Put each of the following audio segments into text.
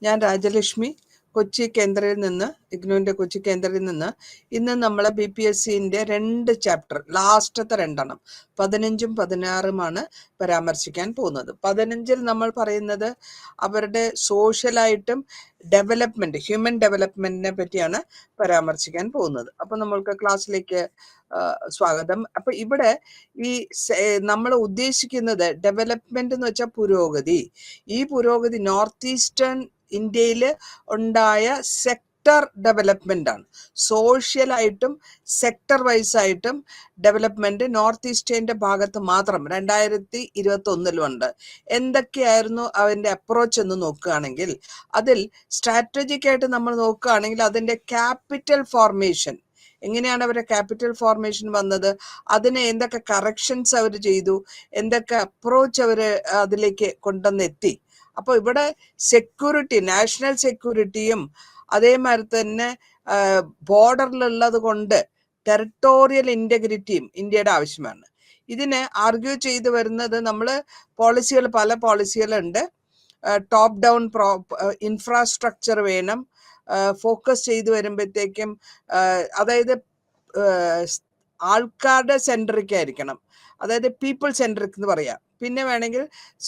ഞാൻ രാജലക്ഷ്മി കൊച്ചി കേന്ദ്രയിൽ നിന്ന് ഇഗ്നുവിൻ്റെ കൊച്ചി കേന്ദ്രയിൽ നിന്ന് ഇന്ന് നമ്മൾ BPSCൻ്റെ 2 ചാപ്റ്റർ ലാസ്റ്റത്തെ 2 15ഉം 16ഉമാണ് പരാമർശിക്കാൻ പോകുന്നത്. 15ൽ നമ്മൾ പറയുന്നത് അവരുടെ സോഷ്യലായിട്ടും ഡെവലപ്മെൻറ്റ് ഹ്യൂമൻ ഡെവലപ്മെൻറ്റിനെ പറ്റിയാണ് പരാമർശിക്കാൻ പോകുന്നത്. അപ്പം നമ്മൾക്ക് ക്ലാസ്സിലേക്ക് സ്വാഗതം. അപ്പം ഇവിടെ ഈ നമ്മൾ ഉദ്ദേശിക്കുന്നത് ഡെവലപ്മെൻറ്റ് എന്ന് വെച്ചാൽ പുരോഗതി. ഈ പുരോഗതി നോർത്ത് ഈസ്റ്റേൺ ഇന്ത്യയിൽ ഉണ്ടായ സെക്ടർ ഡെവലപ്മെന്റ് ആണ്. സോഷ്യലായിട്ടും സെക്ടർ വൈസ് ആയിട്ടും ഡെവലപ്മെന്റ് നോർത്ത് ഈസ്റ്റേന്റെ ഭാഗത്ത് മാത്രം 2021 എന്തൊക്കെയായിരുന്നു അതിന്റെ അപ്രോച്ച് എന്ന് നോക്കുകയാണെങ്കിൽ, അതിൽ സ്ട്രാറ്റജിക് ആയിട്ട് നമ്മൾ നോക്കുകയാണെങ്കിൽ അതിന്റെ ക്യാപിറ്റൽ ഫോർമേഷൻ എങ്ങനെയാണ് അവരുടെ ക്യാപിറ്റൽ ഫോർമേഷൻ വന്നത്, അതിന് എന്തൊക്കെ കറക്ഷൻസ് അവർ ചെയ്തു, എന്തൊക്കെ അപ്രോച്ച് അവർ അതിലേക്ക് കൊണ്ടുവന്നെത്തി. അപ്പോൾ ഇവിടെ സെക്യൂരിറ്റി, നാഷണൽ സെക്യൂരിറ്റിയും അതേമാതിരി തന്നെ ബോർഡറിലുള്ളത് കൊണ്ട് ടെറിട്ടോറിയൽ ഇൻറ്റഗ്രിറ്റിയും ഇന്ത്യയുടെ ആവശ്യമാണ്. ഇതിന് ആർഗ്യൂ ചെയ്തു വരുന്നത് നമ്മൾ പല പോളിസികളുണ്ട്. ടോപ്പ് ഡൗൺ ഇൻഫ്രാസ്ട്രക്ചർ വേണം, ഫോക്കസ് ചെയ്തു വരുമ്പോഴത്തേക്കും അതായത് ആൾക്കാരുടെ സെൻട്രിക് ആയിരിക്കണം, അതായത് പീപ്പിൾ സെൻട്രിക് എന്ന് പറയാം. പിന്നെ വേണമെങ്കിൽ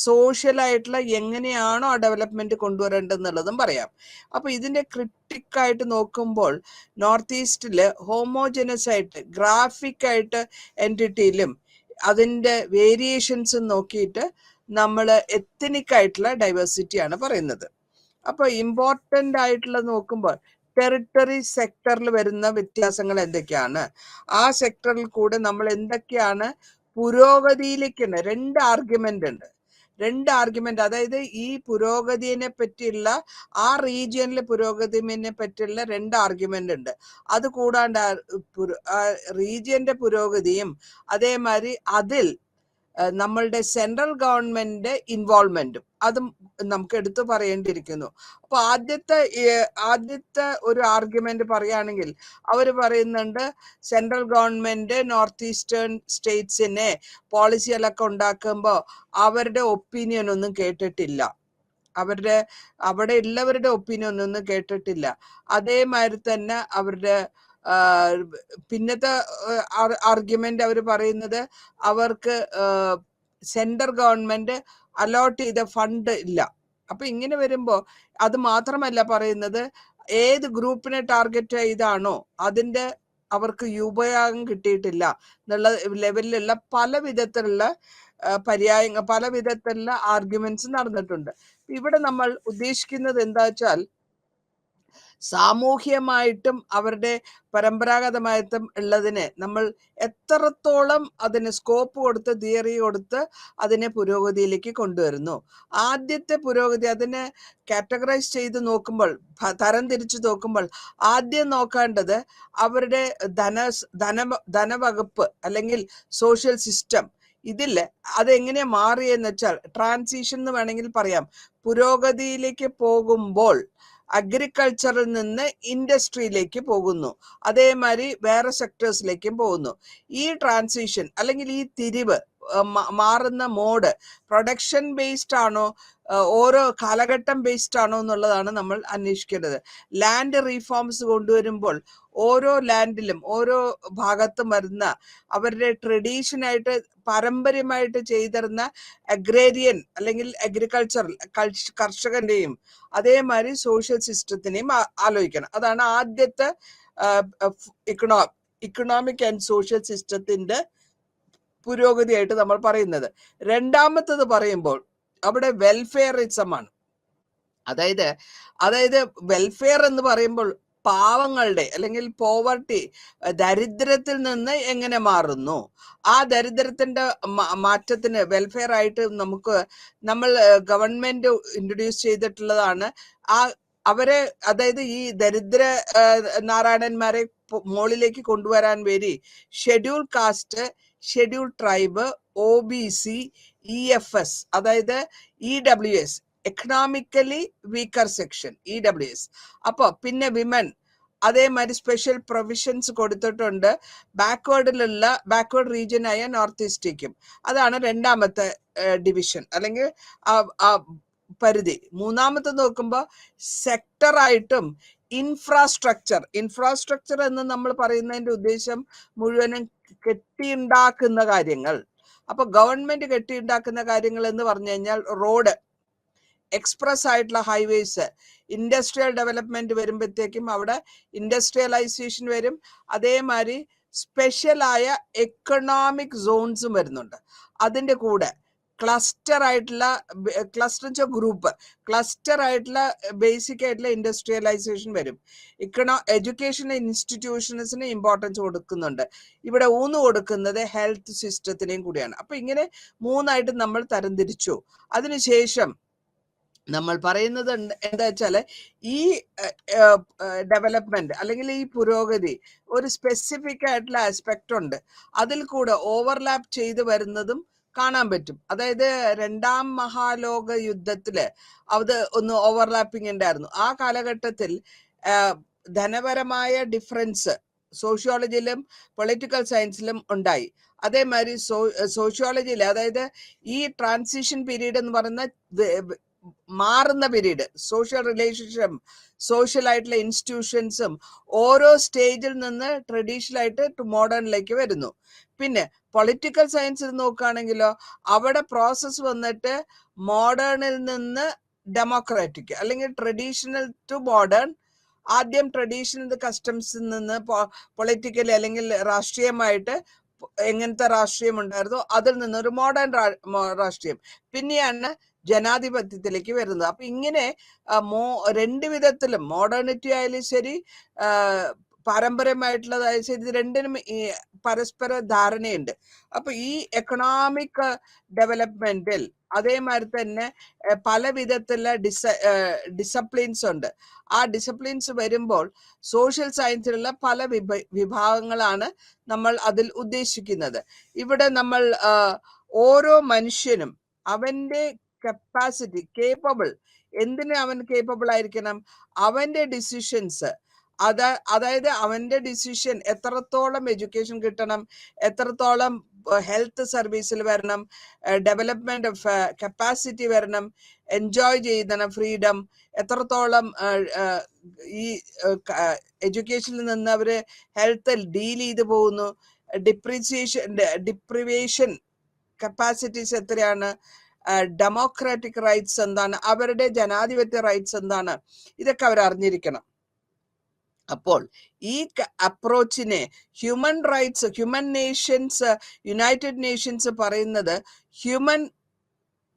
സോഷ്യലായിട്ടുള്ള എങ്ങനെയാണോ ആ ഡെവലപ്മെന്റ് കൊണ്ടുവരേണ്ടതെന്നുള്ളതും പറയാം. അപ്പൊ ഇതിന്റെ ക്രിട്ടിക്കായിട്ട് നോക്കുമ്പോൾ നോർത്ത് ഈസ്റ്റില് ഹോമോജനസ് ആയിട്ട് ഗ്രാഫിക് ആയിട്ട് എൻറ്റിറ്റിയിലും അതിന്റെ വേരിയേഷൻസും നോക്കിയിട്ട് നമ്മൾ എത്തനിക് ആയിട്ടുള്ള ഡൈവേഴ്സിറ്റിയാണ് പറയുന്നത്. അപ്പൊ ഇമ്പോർട്ടൻ്റ് ആയിട്ടുള്ള നോക്കുമ്പോൾ ടെറിട്ടറി സെക്ടറിൽ വരുന്ന വ്യത്യാസങ്ങൾ എന്തൊക്കെയാണ്, ആ സെക്ടറിൽ കൂടെ നമ്മൾ എന്തൊക്കെയാണ് പുരോഗതിയിലേക്കുണ്ട്. 2 ആർഗ്യുമെന്റ് ഉണ്ട്. 2 ആർഗ്യുമെന്റ്, അതായത് ഈ പുരോഗതിയെ പറ്റിയുള്ള ആ റീജിയനിലെ പുരോഗതിനെ പറ്റിയുള്ള 2 ആർഗ്യുമെന്റ് ഉണ്ട്. അത് കൂടാണ്ട് റീജിയന്റെ പുരോഗതിയും അതേമാതിരി അതിൽ നമ്മളുടെ സെൻട്രൽ ഗവൺമെന്റ് ഇൻവോൾവ്മെന്റും അതും നമുക്ക് എടുത്തു പറയേണ്ടിയിരിക്കുന്നു. അപ്പൊ ആദ്യത്തെ ഒരു ആർഗ്യുമെന്റ് പറയുകയാണെങ്കിൽ അവർ പറയുന്നുണ്ട് സെൻട്രൽ ഗവൺമെന്റ് നോർത്ത് ഈസ്റ്റേൺ സ്റ്റേറ്റ്സിനെ പോളിസികളൊക്കെ ഉണ്ടാക്കുമ്പോൾ അവരുടെ ഒപ്പീനിയൻ ഒന്നും കേട്ടിട്ടില്ല, അവിടെ ഉള്ളവരുടെ ഒപ്പീനിയൻ ഒന്നും കേട്ടിട്ടില്ല. അതേമാതിരി തന്നെ അവരുടെ പിന്നത്തെ ആർഗ്യുമെന്റ് അവർ പറയുന്നത് അവർക്ക് സെൻട്രൽ ഗവൺമെന്റ് അലോട്ട് ചെയ്ത ഫണ്ട് ഇല്ല. അപ്പൊ ഇങ്ങനെ വരുമ്പോ അത് മാത്രമല്ല പറയുന്നത്, ഏത് ഗ്രൂപ്പിനെ ടാർഗറ്റ് ചെയ്താണോ അതിന്റെ അവർക്ക് ഉപയോഗം കിട്ടിയിട്ടില്ല എന്നുള്ള ലെവലിലുള്ള പല വിധത്തിലുള്ള ആർഗ്യുമെന്റ്സ് നടന്നിട്ടുണ്ട്. ഇവിടെ നമ്മൾ ഉദ്ദേശിക്കുന്നത് എന്താ വെച്ചാൽ, സാമൂഹ്യമായിട്ടും അവരുടെ പരമ്പരാഗതമായിട്ടും ഉള്ളതിനെ നമ്മൾ എത്രത്തോളം അതിന് സ്കോപ്പ് കൊടുത്ത് തിയറി കൊടുത്ത് അതിനെ പുരോഗതിയിലേക്ക് കൊണ്ടുവരുന്നു. ആദ്യത്തെ പുരോഗതി അതിനെ കാറ്റഗറൈസ് ചെയ്ത് നോക്കുമ്പോൾ, തരം തിരിച്ചു നോക്കുമ്പോൾ ആദ്യം നോക്കേണ്ടത് അവരുടെ ധനവകുപ്പ് അല്ലെങ്കിൽ സോഷ്യൽ സിസ്റ്റം. ഇതില് അതെങ്ങനെ മാറിയെന്ന് വെച്ചാൽ ട്രാൻസിഷൻ എന്ന് വേണമെങ്കിൽ പറയാം. പുരോഗതിയിലേക്ക് പോകുമ്പോൾ അഗ്രികൾച്ചറിൽ നിന്ന് ഇൻഡസ്ട്രിയിലേക്ക് പോകുന്നു, അതേമാതിരി വേറെ സെക്ടേഴ്സിലേക്കും പോകുന്നു. ഈ ട്രാൻസിഷൻ അല്ലെങ്കിൽ ഈ തിരിവ് മാറുന്ന മോഡ് പ്രൊഡക്ഷൻ ബേസ്ഡ് ആണോ, ഓരോ കാലഘട്ടം ബേസ്ഡ് ആണോ എന്നുള്ളതാണ് നമ്മൾ അന്വേഷിക്കേണ്ടത്. ലാൻഡ് റീഫോംസ് കൊണ്ടുവരുമ്പോൾ ഓരോ ലാൻഡിലും ഓരോ ഭാഗത്തും വരുന്ന അവരുടെ ട്രഡീഷനായിട്ട് പാരമ്പര്യമായിട്ട് ചെയ്തിരുന്ന അഗ്രേരിയൻ അല്ലെങ്കിൽ കർഷകന്റെയും അതേമാതിരി സോഷ്യൽ സിസ്റ്റത്തിനെയും ആലോചിക്കണം. അതാണ് ആദ്യത്തെ ഇക്കണോമിക് ആൻഡ് സോഷ്യൽ സിസ്റ്റത്തിന്റെ പുരോഗതിയായിട്ട് നമ്മൾ പറയുന്നത്. രണ്ടാമത്തത് പറയുമ്പോൾ അവിടെ വെൽഫെയറിസമാണ്. അതായത് വെൽഫെയർ എന്ന് പറയുമ്പോൾ പാവങ്ങളുടെ അല്ലെങ്കിൽ പോവർട്ടി, ദരിദ്രത്തിൽ നിന്ന് എങ്ങനെ മാറുന്നു, ആ ദരിദ്രത്തിന്റെ മാറ്റത്തിന് വെൽഫെയർ ആയിട്ട് നമ്മൾ ഗവൺമെന്റ് ഇൻട്രൊഡ്യൂസ് ചെയ്തിട്ടുള്ളതാണ്. അവരെ, അതായത് ഈ ദരിദ്ര നാരായണന്മാരെ മുകളിലേക്ക് കൊണ്ടുവരാൻ വേണ്ടി schedule caste, schedule tribe, OBC, EFS, അതായത് EWS, economically weaker section, EWS. അപ്പൊ പിന്നെ വിമൻ, അതേമാതിരി സ്പെഷ്യൽ പ്രൊവിഷൻസ് കൊടുത്തിട്ടുണ്ട് ബാക്ക്വേർഡ് റീജിയനായ നോർത്ത് ഈസ്റ്റേക്കും. അതാണ് രണ്ടാമത്തെ ഡിവിഷൻ അല്ലെങ്കിൽ പരിധി. മൂന്നാമത്തെ നോക്കുമ്പോൾ സെക്ടറായിട്ടും ഇൻഫ്രാസ്ട്രക്ചർ എന്ന് നമ്മൾ പറയുന്നതിന്റെ ഉദ്ദേശം മുഴുവനും കെട്ടിയുണ്ടാക്കുന്ന കാര്യങ്ങൾ. അപ്പൊ ഗവൺമെന്റ് കെട്ടിയുണ്ടാക്കുന്ന കാര്യങ്ങൾ എന്ന് പറഞ്ഞു കഴിഞ്ഞാൽ റോഡ്, എക്സ്പ്രസ് ആയിട്ടുള്ള ഹൈവേസ്, ഇൻഡസ്ട്രിയൽ ഡെവലപ്മെന്റ് വരുമ്പോഴത്തേക്കും അവിടെ ഇൻഡസ്ട്രിയലൈസേഷൻ വരും. അതേമാതിരി സ്പെഷ്യലായ എക്കണോമിക് സോൺസും വരുന്നുണ്ട്. അതിൻ്റെ കൂടെ ക്ലസ്റ്റർ ആയിട്ടുള്ള ഗ്രൂപ്പ്, ക്ലസ്റ്റർ ആയിട്ടുള്ള ബേസിക് ആയിട്ടുള്ള ഇൻഡസ്ട്രിയലൈസേഷൻ വരും. എഡ്യൂക്കേഷൻ ഇൻസ്റ്റിറ്റ്യൂഷൻസിന് ഇമ്പോർട്ടൻസ് കൊടുക്കുന്നുണ്ട്. ഇവിടെ കൊടുക്കുന്നത് ഹെൽത്ത് സിസ്റ്റത്തിനെയും കൂടിയാണ്. അപ്പൊ ഇങ്ങനെ മൂന്നായിട്ട് നമ്മൾ തരംതിരിച്ചു. അതിനുശേഷം നമ്മൾ പറയുന്നത് എന്താ വെച്ചാൽ ഈ ഡെവലപ്മെന്റ് അല്ലെങ്കിൽ ഈ പുരോഗതി ഒരു സ്പെസിഫിക് ആയിട്ടുള്ള ആസ്പെക്ട് ഉണ്ട്. അതിൽ കൂടെ ഓവർലാപ്പ് ചെയ്ത് വരുന്നതും കാണാൻ പറ്റും. അതായത് രണ്ടാം മഹാലോക യുദ്ധത്തില് അത് ഒന്ന് ഓവർലാപ്പിംഗ് ഉണ്ടായിരുന്നു. ആ കാലഘട്ടത്തിൽ ധനപരമായ ഡിഫറൻസ് സോഷ്യോളജിയിലും പൊളിറ്റിക്കൽ സയൻസിലും ഉണ്ടായി. അതേമാതിരി സോഷ്യോളജിയിൽ, അതായത് ഈ ട്രാൻസിഷൻ പീരീഡ് എന്ന് പറയുന്ന മാറുന്ന പീരീഡ്, സോഷ്യൽ റിലേഷൻഷിപ്പ്, സോഷ്യൽ ആയിട്ടുള്ള ഇൻസ്റ്റിറ്റ്യൂഷൻസും ഓരോ സ്റ്റേജിൽ നിന്ന് ട്രഡീഷണൽ ആയിട്ട് ടു മോഡേണിലേക്ക് വരുന്നു. പിന്നെ പൊളിറ്റിക്കൽ സയൻസിൽ നോക്കുകയാണെങ്കിലോ അവിടെ പ്രോസസ്സ് വന്നിട്ട് മോഡേണിൽ നിന്ന് ഡെമോക്രാറ്റിക് അല്ലെങ്കിൽ ട്രഡീഷണൽ ടു മോഡേൺ. ആദ്യം ട്രഡീഷണൽ കസ്റ്റംസിൽ നിന്ന് പൊളിറ്റിക്കലി അല്ലെങ്കിൽ രാഷ്ട്രീയമായിട്ട് എങ്ങനത്തെ രാഷ്ട്രീയം ഉണ്ടായിരുന്നോ അതിൽ നിന്നൊരു മോഡേൺ രാഷ്ട്രീയം, പിന്നെയാണ് ജനാധിപത്യത്തിലേക്ക് വരുന്നത്. അപ്പൊ ഇങ്ങനെ രണ്ട് വിധത്തിലും മോഡേണിറ്റി ആയാലും ശരി, പാരമ്പര്യമായിട്ടുള്ളതായാലും ശരി, ഇത് രണ്ടിനും പരസ്പര ധാരണയുണ്ട്. അപ്പൊ ഈ എക്കണോമിക് ഡെവലപ്മെന്റിൽ അതേമാതിരി തന്നെ പല വിധത്തിലുള്ള ഡിസപ്ലിൻസ് ഉണ്ട്. ആ ഡിസപ്ലിൻസ് വരുമ്പോൾ സോഷ്യൽ സയൻസിലുള്ള പല വിഭാഗങ്ങളാണ് നമ്മൾ അതിൽ ഉദ്ദേശിക്കുന്നത്. ഇവിടെ നമ്മൾ ഓരോ മനുഷ്യനും അവന്റെ കപ്പാസിറ്റി, എന്തിന് അവൻ കേപ്പബിൾ ആയിരിക്കണം, അവന്റെ ഡിസിഷൻസ്, അതായത് അവന്റെ ഡിസിഷൻ എത്രത്തോളം എഡ്യൂക്കേഷൻ കിട്ടണം, എത്രത്തോളം ഹെൽത്ത് സർവീസിൽ വരണം, ഡെവലപ്മെന്റ് ഓഫ് കപ്പാസിറ്റി വരണം, എൻജോയ് ചെയ്യുന്ന ഫ്രീഡം, എത്രത്തോളം ഈ എഡ്യൂക്കേഷനിൽ നിന്ന് അവര് ഹെൽത്ത് ഡീൽ ചെയ്ത് പോകുന്നു, ഡിപ്രിവേഷൻ കപ്പാസിറ്റീസ് എത്രയാണ്, ഡെമോക്രാറ്റിക് റൈറ്റ്സ് എന്താണ്, അവരുടെ ജനാധിപത്യ റൈറ്റ്സ് എന്താണ്, ഇതൊക്കെ അവർ അറിഞ്ഞിരിക്കണം. അപ്പോൾ ഈ അപ്രോച്ചിനെ യുണൈറ്റഡ് നേഷൻസ് പറയുന്നത് ഹ്യൂമൻ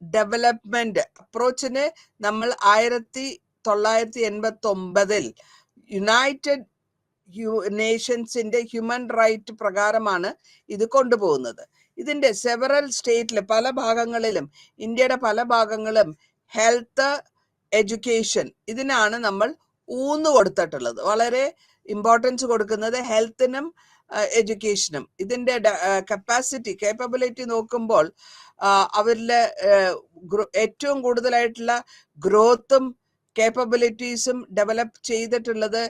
ഡെവലപ്മെന്റ് അപ്രോച്ചിനെ നമ്മൾ 1989 യുണൈറ്റഡ് നേഷൻസിന്റെ ഹ്യൂമൻ റൈറ്റ് പ്രകാരമാണ് ഇത് കൊണ്ടുപോകുന്നത്. ഇതിന്റെ സെവറൽ സ്റ്റേറ്റില് പല ഭാഗങ്ങളിലും, ഇന്ത്യയുടെ പല ഭാഗങ്ങളും ഹെൽത്ത്, എഡ്യൂക്കേഷൻ ഇതിനാണ് നമ്മൾ കൊടുത്തിട്ടുള്ളത്. വളരെ ഇമ്പോർട്ടൻസ് കൊടുക്കുന്നത് ഹെൽത്തിനും എഡ്യൂക്കേഷനും. ഇതിന്റെ കേപ്പബിലിറ്റി നോക്കുമ്പോൾ അവരിലെ ഏറ്റവും കൂടുതലായിട്ടുള്ള ഗ്രോത്തും കേപ്പബിലിറ്റീസും ഡെവലപ്പ് ചെയ്തിട്ടുള്ളത്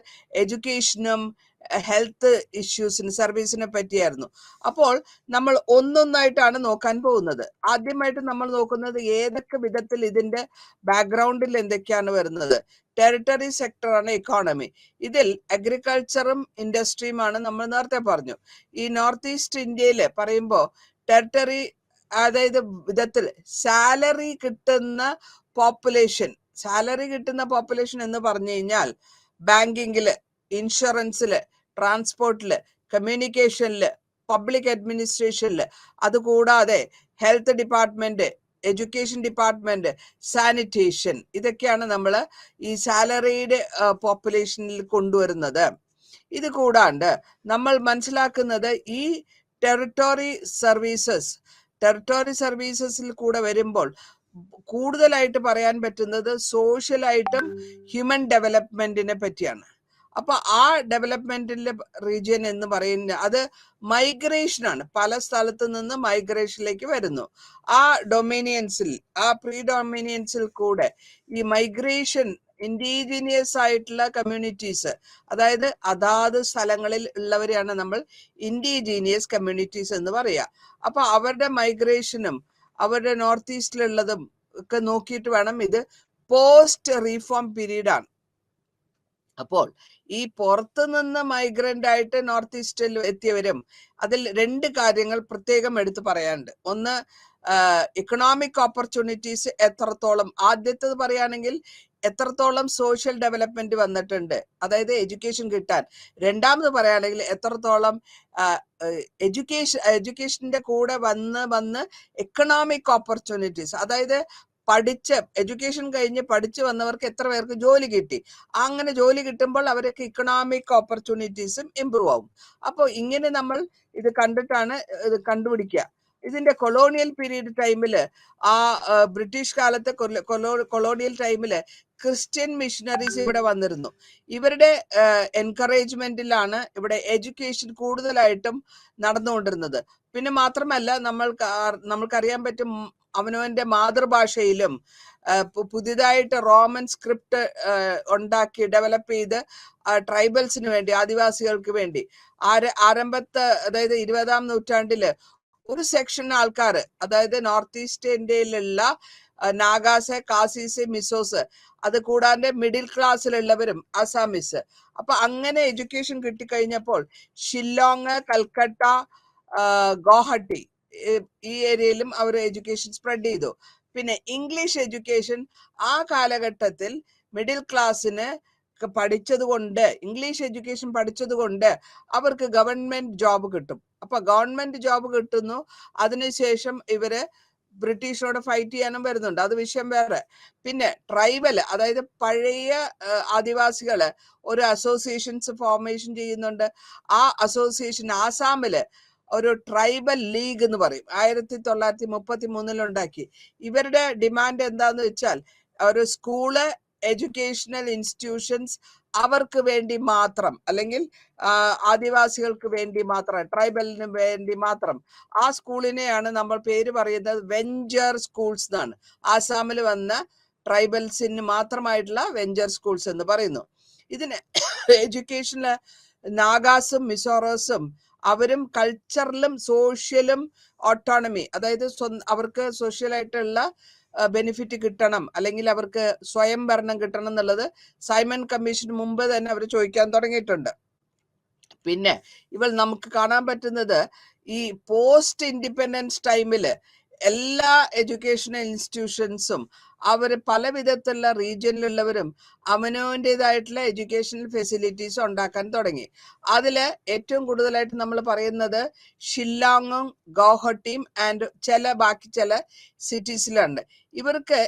എഡ്യൂക്കേഷനും ഹെൽത്ത് ഇഷ്യൂസിന്, സർവീസിനെ പറ്റിയായിരുന്നു. അപ്പോൾ നമ്മൾ ഒന്നൊന്നായിട്ടാണ് നോക്കാൻ പോകുന്നത്. ആദ്യമായിട്ട് നമ്മൾ നോക്കുന്നത് ഏതൊക്കെ വിധത്തിൽ ഇതിന്റെ ബാക്ക്ഗ്രൗണ്ടിൽ എന്തൊക്കെയാണ് വരുന്നത്. ടെറിട്ടറി സെക്ടറാണ് എക്കോണമി. ഇതിൽ അഗ്രികൾച്ചറും ഇൻഡസ്ട്രിയുമാണ് നമ്മൾ നേരത്തെ പറഞ്ഞു. ഈ നോർത്ത് ഈസ്റ്റ് ഇന്ത്യയില് പറയുമ്പോൾ ടെറിട്ടറി, അതായത് വിധത്തിൽ സാലറി കിട്ടുന്ന പോപ്പുലേഷൻ എന്ന് പറഞ്ഞു കഴിഞ്ഞാൽ ബാങ്കിങ്ങില്, ഇൻഷുറൻസില്, ട്രാൻസ്പോർട്ടില്, കമ്മ്യൂണിക്കേഷനില്, പബ്ലിക് അഡ്മിനിസ്ട്രേഷനില്, അതുകൂടാതെ health department, education department, sanitation, ഇതൊക്കെയാണ് നമ്മൾ ഈ സാലറിയുടെ പോപ്പുലേഷനിൽ കൊണ്ടുവരുന്നത്. ഇത് കൂടാണ്ട് നമ്മൾ മനസ്സിലാക്കുന്നത് ഈ ടെറിട്ടറി സർവീസസിൽ കൂടെ വരുമ്പോൾ കൂടുതലായിട്ട് പറയാൻ പറ്റുന്നത് സോഷ്യലായിട്ടും ഹ്യൂമൻ ഡെവലപ്മെന്റിനെ പറ്റിയാണ്. അപ്പൊ ആ ഡെവലപ്മെന്റിന്റെ റീജിയൻ എന്ന് പറയുന്നത് അത് മൈഗ്രേഷനാണ്. പല സ്ഥലത്ത് നിന്ന് മൈഗ്രേഷനിലേക്ക് വരുന്നു. ആ പ്രീ ഡൊമിനിയൻസിൽ കൂടെ ഈ മൈഗ്രേഷൻ, ഇൻഡിജീനിയസ് ആയിട്ടുള്ള കമ്മ്യൂണിറ്റീസ്, അതായത് അതാത് സ്ഥലങ്ങളിൽ ഉള്ളവരെയാണ് നമ്മൾ ഇൻഡിജീനിയസ് കമ്മ്യൂണിറ്റീസ് എന്ന് പറയുക. അപ്പൊ അവരുടെ മൈഗ്രേഷനും അവരുടെ നോർത്ത് ഈസ്റ്റിലുള്ളതും ഒക്കെ നോക്കിയിട്ട് വേണം ഇത് പോസ്റ്റ് റീഫോം പീരീഡ് ആണ്. അപ്പോൾ ഈ പുറത്തു നിന്ന് മൈഗ്രന്റ് ആയിട്ട് നോർത്ത് ഈസ്റ്റിൽ എത്തിയവരും അതിൽ 2 കാര്യങ്ങൾ പ്രത്യേകം എടുത്തു പറയാനുണ്ട്. ഒന്ന്, ഇക്കണോമിക് ഓപ്പർച്യൂണിറ്റീസ് എത്രത്തോളം, ആദ്യത്തേത് പറയുകയാണെങ്കിൽ എത്രത്തോളം സോഷ്യൽ ഡെവലപ്മെന്റ് വന്നിട്ടുണ്ട്, അതായത് എഡ്യൂക്കേഷൻ കിട്ടാൻ. രണ്ടാമത് പറയുകയാണെങ്കിൽ എത്രത്തോളം എഡ്യൂക്കേഷന്റെ കൂടെ വന്ന് എക്കണോമിക് ഓപ്പർച്യൂണിറ്റീസ്, അതായത് എഡ്യൂക്കേഷൻ കഴിഞ്ഞ് പഠിച്ചു വന്നവർക്ക് എത്ര പേർക്ക് ജോലി കിട്ടി, അങ്ങനെ ജോലി കിട്ടുമ്പോൾ അവർക്ക് ഇക്കണോമിക് ഓപ്പർച്യൂണിറ്റീസും ഇമ്പ്രൂവ് ആവും. അപ്പോൾ ഇങ്ങനെ നമ്മൾ ഇത് കണ്ടിട്ടാണ് ഇത് കണ്ടുപിടിക്കുക. ഇതിന്റെ കൊളോണിയൽ പീരീഡ് ടൈമില്, ബ്രിട്ടീഷ് കാലത്തെ കൊളോണിയൽ ടൈമില് ക്രിസ്ത്യൻ മിഷണറീസ് ഇവിടെ വന്നിരുന്നു. ഇവരുടെ എൻകറേജ്മെന്റിലാണ് ഇവിടെ എഡ്യൂക്കേഷൻ കൂടുതലായിട്ടും നടന്നുകൊണ്ടിരുന്നത്. പിന്നെ മാത്രമല്ല നമ്മൾക്കറിയാൻ പറ്റും, അവനവന്റെ മാതൃഭാഷയിലും പുതിയതായിട്ട് റോമൻ സ്ക്രിപ്റ്റ് ഉണ്ടാക്കി ഡെവലപ്പ് ചെയ്ത് ട്രൈബൽസിന് വേണ്ടി, ആദിവാസികൾക്ക് വേണ്ടി അതായത് 20-ാം നൂറ്റാണ്ടില് ഒരു സെക്ഷൻ ആൾക്കാർ, അതായത് നോർത്ത് ഈസ്റ്റ് ഇന്ത്യയിലുള്ള നാഗാസ്, കാസീസ്, മിസോസ്, അത് കൂടാതെ മിഡിൽ ക്ലാസ്സിലുള്ളവരും അസാമീസ്. അപ്പൊ അങ്ങനെ എഡ്യൂക്കേഷൻ കിട്ടിക്കഴിഞ്ഞപ്പോൾ ഷില്ലോങ്, കൽക്കട്ട, ഗോഹട്ടി ഈ ഏരിയയിലും അവർ എഡ്യൂക്കേഷൻ സ്പ്രെഡ് ചെയ്തു. പിന്നെ ഇംഗ്ലീഷ് എഡ്യൂക്കേഷൻ ആ കാലഘട്ടത്തിൽ മിഡിൽ ക്ലാസ്സിന് ഇംഗ്ലീഷ് എഡ്യൂക്കേഷൻ പഠിച്ചത് കൊണ്ട് അവർക്ക് ഗവൺമെന്റ് ജോബ് കിട്ടും. അപ്പൊ ഗവൺമെന്റ് ജോബ് കിട്ടുന്നു, അതിനുശേഷം ഇവര് ബ്രിട്ടീഷിനോട് ഫൈറ്റ് ചെയ്യാനും വരുന്നുണ്ട്, അത് വിഷയം വേറെ. പിന്നെ ട്രൈബൽ, അതായത് പഴയ ആദിവാസികള് ഒരു അസോസിയേഷൻസ് ഫോർമേഷൻ ചെയ്യുന്നുണ്ട്. ആ അസോസിയേഷൻ ആസാമില് ഒരു ട്രൈബൽ ലീഗ് എന്ന് പറയും, 1933 ഉണ്ടാക്കി. ഇവരുടെ ഡിമാൻഡ് എന്താന്ന് വെച്ചാൽ ഒരു സ്കൂള്, എഡ്യൂക്കേഷണൽ ഇൻസ്റ്റിറ്റ്യൂഷൻസ് അവർക്ക് വേണ്ടി മാത്രം, അല്ലെങ്കിൽ ആദിവാസികൾക്ക് വേണ്ടി മാത്രം, ട്രൈബലിന് വേണ്ടി മാത്രം. ആ സ്കൂളിനെയാണ് നമ്മൾ പേര് പറയുന്നത് വെഞ്ചർ സ്കൂൾസ് എന്നാണ്. ആസാമിൽ വന്ന ട്രൈബൽസിന് മാത്രമായിട്ടുള്ള വെഞ്ചർ സ്കൂൾസ് എന്ന് പറയുന്നു. ഇതിന് എഡ്യൂക്കേഷനില് നാഗാസും മിസോറോസും അവരും കൾച്ചറിലും സോഷ്യലും ഓട്ടോണമി, അതായത് അവർക്ക് സോഷ്യലായിട്ടുള്ള ബെനിഫിറ്റ് കിട്ടണം, അല്ലെങ്കിൽ അവർക്ക് സ്വയം ഭരണം കിട്ടണം എന്നുള്ളത് സൈമൺ കമ്മീഷന് മുമ്പ് തന്നെ അവർ ചോദിക്കാൻ തുടങ്ങിയിട്ടുണ്ട്. പിന്നെ നമുക്ക് കാണാൻ പറ്റുന്നത് ഈ പോസ്റ്റ് ഇൻഡിപെൻഡൻസ് ടൈമില് എല്ലാ എഡ്യൂക്കേഷണൽ ഇൻസ്റ്റിറ്റ്യൂഷൻസും അവര് പല വിധത്തിലുള്ള റീജിയനിലുള്ളവരും അവനവൻ്റെതായിട്ടുള്ള എഡ്യൂക്കേഷണൽ ഫെസിലിറ്റീസ് ഉണ്ടാക്കാൻ തുടങ്ങി. അതില് ഏറ്റവും കൂടുതലായിട്ട് നമ്മൾ പറയുന്നത് ഷില്ലോങ്ങും ഗോഹട്ടിയും ആൻഡ് ബാക്കി ചില സിറ്റീസിലുണ്ട്. ഇവർക്ക്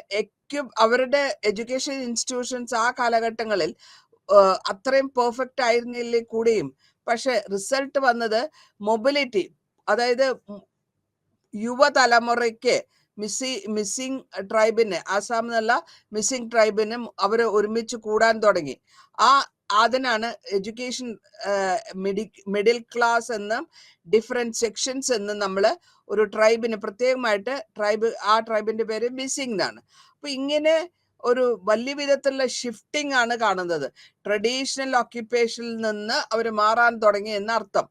അവരുടെ എഡ്യൂക്കേഷൻ ഇൻസ്റ്റിറ്റ്യൂഷൻസ് ആ കാലഘട്ടങ്ങളിൽ അത്രയും പെർഫെക്റ്റ് ആയിരുന്നില്ലേ കൂടിയും, പക്ഷെ റിസൾട്ട് വന്നത് മൊബിലിറ്റി, അതായത് യുവതലമുറയ്ക്ക് മിസ്സിംഗ് ട്രൈബിന്, ആസാം എന്നുള്ള മിസ്സിംഗ് ട്രൈബിനും അവർ ഒരുമിച്ച് കൂടാൻ തുടങ്ങി. അതിനാണ് എഡ്യൂക്കേഷൻ മിഡിൽ ക്ലാസ് എന്നും ഡിഫറെന്റ് സെക്ഷൻസ് എന്നും നമ്മൾ ഒരു ട്രൈബിന് പ്രത്യേകമായിട്ട് ട്രൈബിന്റെ പേര് മിസ്സിംഗ് എന്നാണ്. അപ്പൊ ഇങ്ങനെ ഒരു വലിയ വിധത്തിലുള്ള ഷിഫ്റ്റിംഗ് ആണ് കാണുന്നത്. ട്രഡീഷണൽ ഓക്യുപ്പേഷനിൽ നിന്ന് അവർ മാറാൻ തുടങ്ങി എന്നർത്ഥം.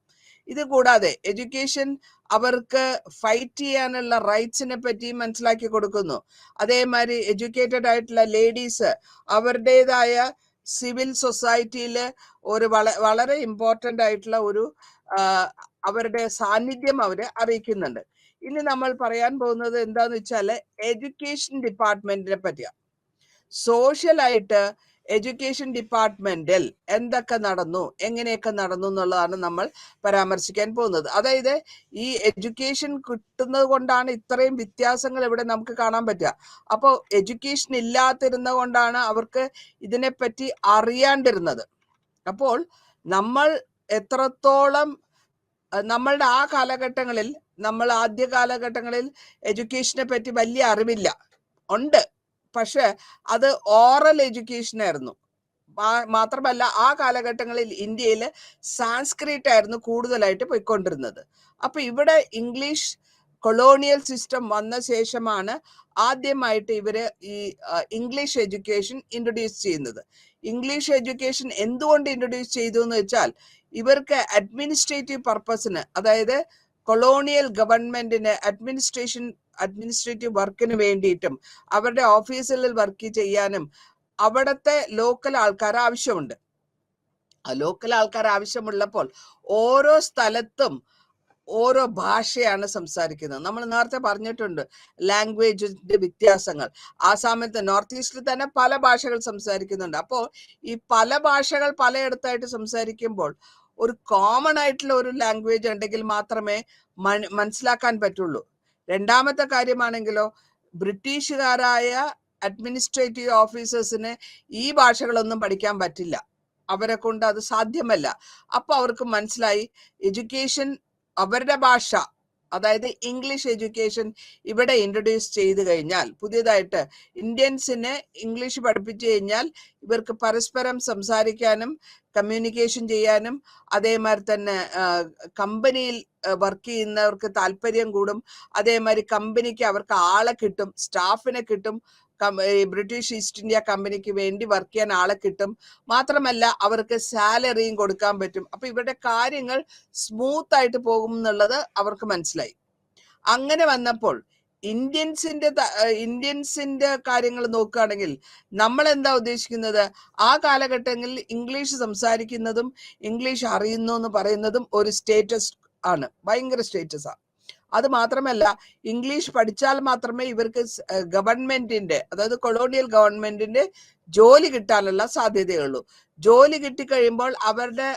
ഇത് കൂടാതെ എഡ്യൂക്കേഷൻ അവർക്ക് ഫൈറ്റ് ചെയ്യാനുള്ള റൈറ്റ്സിനെ പറ്റി മനസ്സിലാക്കി കൊടുക്കുന്നു. അതേമാതിരി എഡ്യൂക്കേറ്റഡ് ആയിട്ടുള്ള ലേഡീസ് അവരുടേതായ സിവിൽ സൊസൈറ്റിയിൽ ഒരു വളരെ ഇമ്പോർട്ടൻ്റ് ആയിട്ടുള്ള ഒരു അവരുടെ സാന്നിധ്യം അവര് അറിയിക്കുന്നുണ്ട്. ഇനി നമ്മൾ പറയാൻ പോകുന്നത് എന്താന്ന് വെച്ചാൽ എഡ്യൂക്കേഷൻ ഡിപ്പാർട്ട്മെന്റിനെ പറ്റിയാണ്. സോഷ്യലായിട്ട് എഡ്യൂക്കേഷൻ ഡിപ്പാർട്ട്മെന്റിൽ എന്തൊക്കെ നടന്നു, എങ്ങനെയൊക്കെ നടന്നു എന്നുള്ളതാണ് നമ്മൾ പരാമർശിക്കാൻ പോകുന്നത്. അതായത് ഈ എഡ്യൂക്കേഷൻ കിട്ടുന്നത് കൊണ്ടാണ് ഇത്രയും വ്യത്യാസങ്ങൾ ഇവിടെ നമുക്ക് കാണാൻ പറ്റുക. അപ്പോൾ എഡ്യൂക്കേഷൻ ഇല്ലാതിരുന്നത് കൊണ്ടാണ് അവർക്ക് ഇതിനെപ്പറ്റി അറിയാണ്ടിരുന്നത്. അപ്പോൾ നമ്മൾ എത്രത്തോളം നമ്മളുടെ ആ കാലഘട്ടങ്ങളിൽ, ആദ്യ കാലഘട്ടങ്ങളിൽ എഡ്യൂക്കേഷനെ പറ്റി വലിയ അറിവില്ല, ഉണ്ട്, പക്ഷെ അത് ഓറൽ എഡ്യൂക്കേഷൻ ആയിരുന്നു. മാത്രമല്ല ആ കാലഘട്ടങ്ങളിൽ ഇന്ത്യയിൽ സാൻസ്ക്രിറ്റ് ആയിരുന്നു കൂടുതലായിട്ട് പോയിക്കൊണ്ടിരുന്നത്. അപ്പൊ ഇവിടെ ഇംഗ്ലീഷ് കൊളോണിയൽ സിസ്റ്റം വന്ന ശേഷമാണ് ആദ്യമായിട്ട് ഇവര് ഈ ഇംഗ്ലീഷ് എഡ്യൂക്കേഷൻ ഇൻട്രൊഡ്യൂസ് ചെയ്യുന്നത്. ഇംഗ്ലീഷ് എഡ്യൂക്കേഷൻ എന്തുകൊണ്ട് ഇൻട്രൊഡ്യൂസ് ചെയ്തു എന്ന് വെച്ചാൽ ഇവർക്ക് അഡ്മിനിസ്ട്രേറ്റീവ് പർപ്പസിന്, അതായത് കൊളോണിയൽ ഗവൺമെന്റിന് അഡ്മിനിസ്ട്രേഷൻ അഡ്മിനിസ്ട്രേറ്റീവ് വർക്കിന് വേണ്ടിയിട്ടും അവരുടെ ഓഫീസിൽ വർക്ക് ചെയ്യാനും അവിടുത്തെ ലോക്കൽ ആൾക്കാർ ആവശ്യമുണ്ട്. ആ ലോക്കൽ ആൾക്കാർ ആവശ്യമുള്ളപ്പോൾ ഓരോ സ്ഥലത്തും ഓരോ ഭാഷയാണ് സംസാരിക്കുന്നത്. നമ്മൾ നേരത്തെ പറഞ്ഞിട്ടുണ്ട് ലാംഗ്വേജിന്റെ വ്യത്യാസങ്ങൾ. ആസാമിലത്തെ നോർത്ത് ഈസ്റ്റിൽ തന്നെ പല ഭാഷകൾ സംസാരിക്കുന്നുണ്ട്. അപ്പോൾ ഈ പല ഭാഷകൾ പലയിടത്തായിട്ട് സംസാരിക്കുമ്പോൾ ഒരു കോമൺ ആയിട്ടുള്ള ഒരു ലാംഗ്വേജ് ഉണ്ടെങ്കിൽ മാത്രമേ മനസ്സിലാക്കാൻ പറ്റുള്ളൂ. രണ്ടാമത്തെ കാര്യമാണെങ്കിലോ, ബ്രിട്ടീഷുകാരായ അഡ്മിനിസ്ട്രേറ്റീവ് ഓഫീസേഴ്സിന് ഈ ഭാഷകളൊന്നും പഠിക്കാൻ പറ്റില്ല, അവരെ കൊണ്ട് അത് സാധ്യമല്ല. അപ്പൊ അവർക്ക് മനസ്സിലായി എഡ്യൂക്കേഷൻ അവരുടെ ഭാഷ, അതായത് ഇംഗ്ലീഷ് എഡ്യൂക്കേഷൻ ഇവിടെ ഇൻട്രൊഡ്യൂസ് ചെയ്ത് കഴിഞ്ഞാൽ, പുതിയതായിട്ട് ഇന്ത്യൻസിനെ ഇംഗ്ലീഷ് പഠിപ്പിച്ചു കഴിഞ്ഞാൽ ഇവർക്ക് പരസ്പരം സംസാരിക്കാനും കമ്മ്യൂണിക്കേഷൻ ചെയ്യാനും അതേമാതിരി തന്നെ കമ്പനിയിൽ വർക്ക് ചെയ്യുന്നവർക്ക് താല്പര്യം കൂടും. അതേമാതിരി കമ്പനിക്ക് അവർക്ക് ആളെ കിട്ടും, സ്റ്റാഫിനെ കിട്ടും. ബ്രിട്ടീഷ് ഈസ്റ്റ് ഇന്ത്യ കമ്പനിക്ക് വേണ്ടി വർക്ക് ചെയ്യാൻ ആളെ കിട്ടും. മാത്രമല്ല അവർക്ക് സാലറിയും കൊടുക്കാൻ പറ്റും. അപ്പൊ ഇവരുടെ കാര്യങ്ങൾ സ്മൂത്ത് ആയിട്ട് പോകും എന്നുള്ളത് അവർക്ക് മനസ്സിലായി. അങ്ങനെ വന്നപ്പോൾ ഇന്ത്യൻസിന്റെ കാര്യങ്ങൾ നോക്കുകയാണെങ്കിൽ നമ്മൾ എന്താ ഉദ്ദേശിക്കുന്നത്, ആ കാലഘട്ടങ്ങളിൽ ഇംഗ്ലീഷ് സംസാരിക്കുന്നതും ഇംഗ്ലീഷ് അറിയുന്നു എന്ന് പറയുന്നതും ഒരു സ്റ്റേറ്റസ് ആണ്, ഭയങ്കര സ്റ്റേറ്റസാണ്. അത് മാത്രമല്ല, ഇംഗ്ലീഷ് പഠിച്ചാൽ മാത്രമേ ഇവർക്ക് ഗവൺമെന്റിന്റെ, അതായത് കൊളോണിയൽ ഗവൺമെന്റിന്റെ ജോലി കിട്ടാനുള്ള സാധ്യതയുള്ളൂ. ജോലി കിട്ടിക്കഴിയുമ്പോൾ അവരുടെ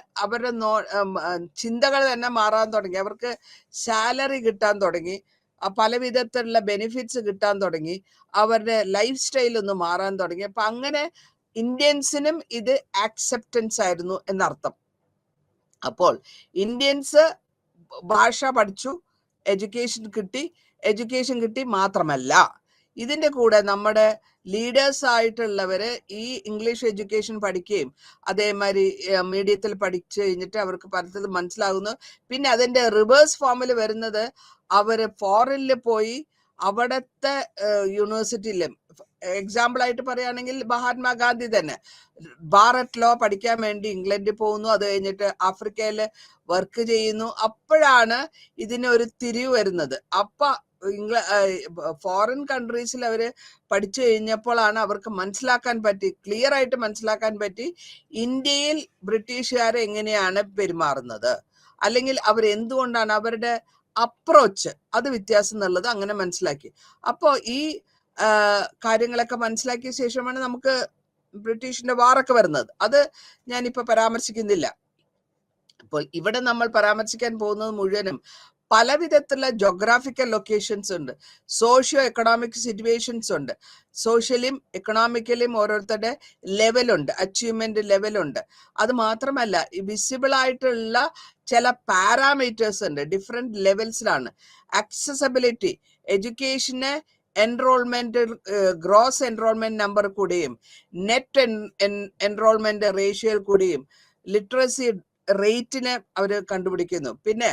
ചിന്തകൾ തന്നെ മാറാൻ തുടങ്ങി. അവർക്ക് സാലറി കിട്ടാൻ തുടങ്ങി, പല വിധത്തിലുള്ള ബെനിഫിറ്റ്സ് കിട്ടാൻ തുടങ്ങി, അവരുടെ ലൈഫ് സ്റ്റൈൽ ഒന്ന് മാറാൻ തുടങ്ങി. അപ്പൊ അങ്ങനെ ഇന്ത്യൻസിനും ഇത് ആക്സെപ്റ്റൻസ് ആയിരുന്നു എന്നർത്ഥം. അപ്പോൾ ഇന്ത്യൻസ് ഭാഷ പഠിച്ചു, എഡ്യൂക്കേഷൻ കിട്ടി മാത്രമല്ല ഇതിന്റെ കൂടെ നമ്മുടെ ലീഡേഴ്സ് ആയിട്ടുള്ളവര് ഈ ഇംഗ്ലീഷ് എഡ്യൂക്കേഷൻ പഠിക്കുകയും അതേമാതിരി മീഡിയത്തിൽ പഠിച്ചു കഴിഞ്ഞിട്ട് അവർക്ക് പലതത് മനസ്സിലാകുന്നു. പിന്നെ അതിന്റെ റിവേഴ്സ് ഫോമിൽ വരുന്നത് അവര് ഫോറിനിൽ പോയി അവിടത്തെ യൂണിവേഴ്സിറ്റിയിലും, എക്സാമ്പിൾ ആയിട്ട് പറയുകയാണെങ്കിൽ മഹാത്മാഗാന്ധി തന്നെ ഭാരത് ലോ പഠിക്കാൻ വേണ്ടി ഇംഗ്ലണ്ടിൽ പോകുന്നു, അത് കഴിഞ്ഞിട്ട് ആഫ്രിക്കയിൽ വർക്ക് ചെയ്യുന്നു. അപ്പോഴാണ് ഇതിനൊരു തിരിവ് വരുന്നത്. അപ്പൊ ഫോറിൻ കൺട്രീസിൽ അവര് പഠിച്ചു കഴിഞ്ഞപ്പോഴാണ് അവർക്ക് മനസ്സിലാക്കാൻ പറ്റി, ക്ലിയർ ആയിട്ട് മനസ്സിലാക്കാൻ പറ്റി ഇന്ത്യയിൽ ബ്രിട്ടീഷുകാരെ എങ്ങനെയാണ് പെരുമാറുന്നത്, അല്ലെങ്കിൽ അവർ എന്തുകൊണ്ടാണ് അവരുടെ അപ്രോച്ച് അത് വ്യത്യാസം എന്നുള്ളത് അങ്ങനെ മനസ്സിലാക്കി. അപ്പോൾ ഈ കാര്യങ്ങളൊക്കെ മനസ്സിലാക്കിയ ശേഷമാണ് നമുക്ക് ബ്രിട്ടീഷിന്റെ വാറൊക്കെ വരുന്നത്. അത് ഞാനിപ്പോ പരാമർശിക്കുന്നില്ല. അപ്പോൾ ഇവിടെ നമ്മൾ പരാമർശിക്കാൻ പോകുന്നത് മുഴുവനും പല വിധത്തിലുള്ള ജോഗ്രാഫിക്കൽ ലൊക്കേഷൻസ് ഉണ്ട്, സോഷ്യോ എക്കണോമിക് സിറ്റുവേഷൻസ് ഉണ്ട്, സോഷ്യലും എക്കണോമിക്കലും ഓരോരുത്തരുടെ ലെവലുണ്ട്, അച്ചീവ്മെന്റ് ലെവലുണ്ട്. അത് മാത്രമല്ല വിസിബിൾ ആയിട്ടുള്ള ചില പാരാമീറ്റേഴ്സ് ഉണ്ട്, ഡിഫറെന്റ് ലെവൽസിലാണ്. അക്സസബിലിറ്റി, എഡ്യൂക്കേഷന് എൻറോൾമെന്റ് ഗ്രോസ് എൻറോൾമെന്റ് നമ്പർ കൂടിയും നെറ്റ് എൻറോൾമെന്റ് റേഷ്യോയിൽ കൂടിയും ലിറ്ററസി റേറ്റിനെ അവർ കണ്ടുപിടിക്കുന്നു. പിന്നെ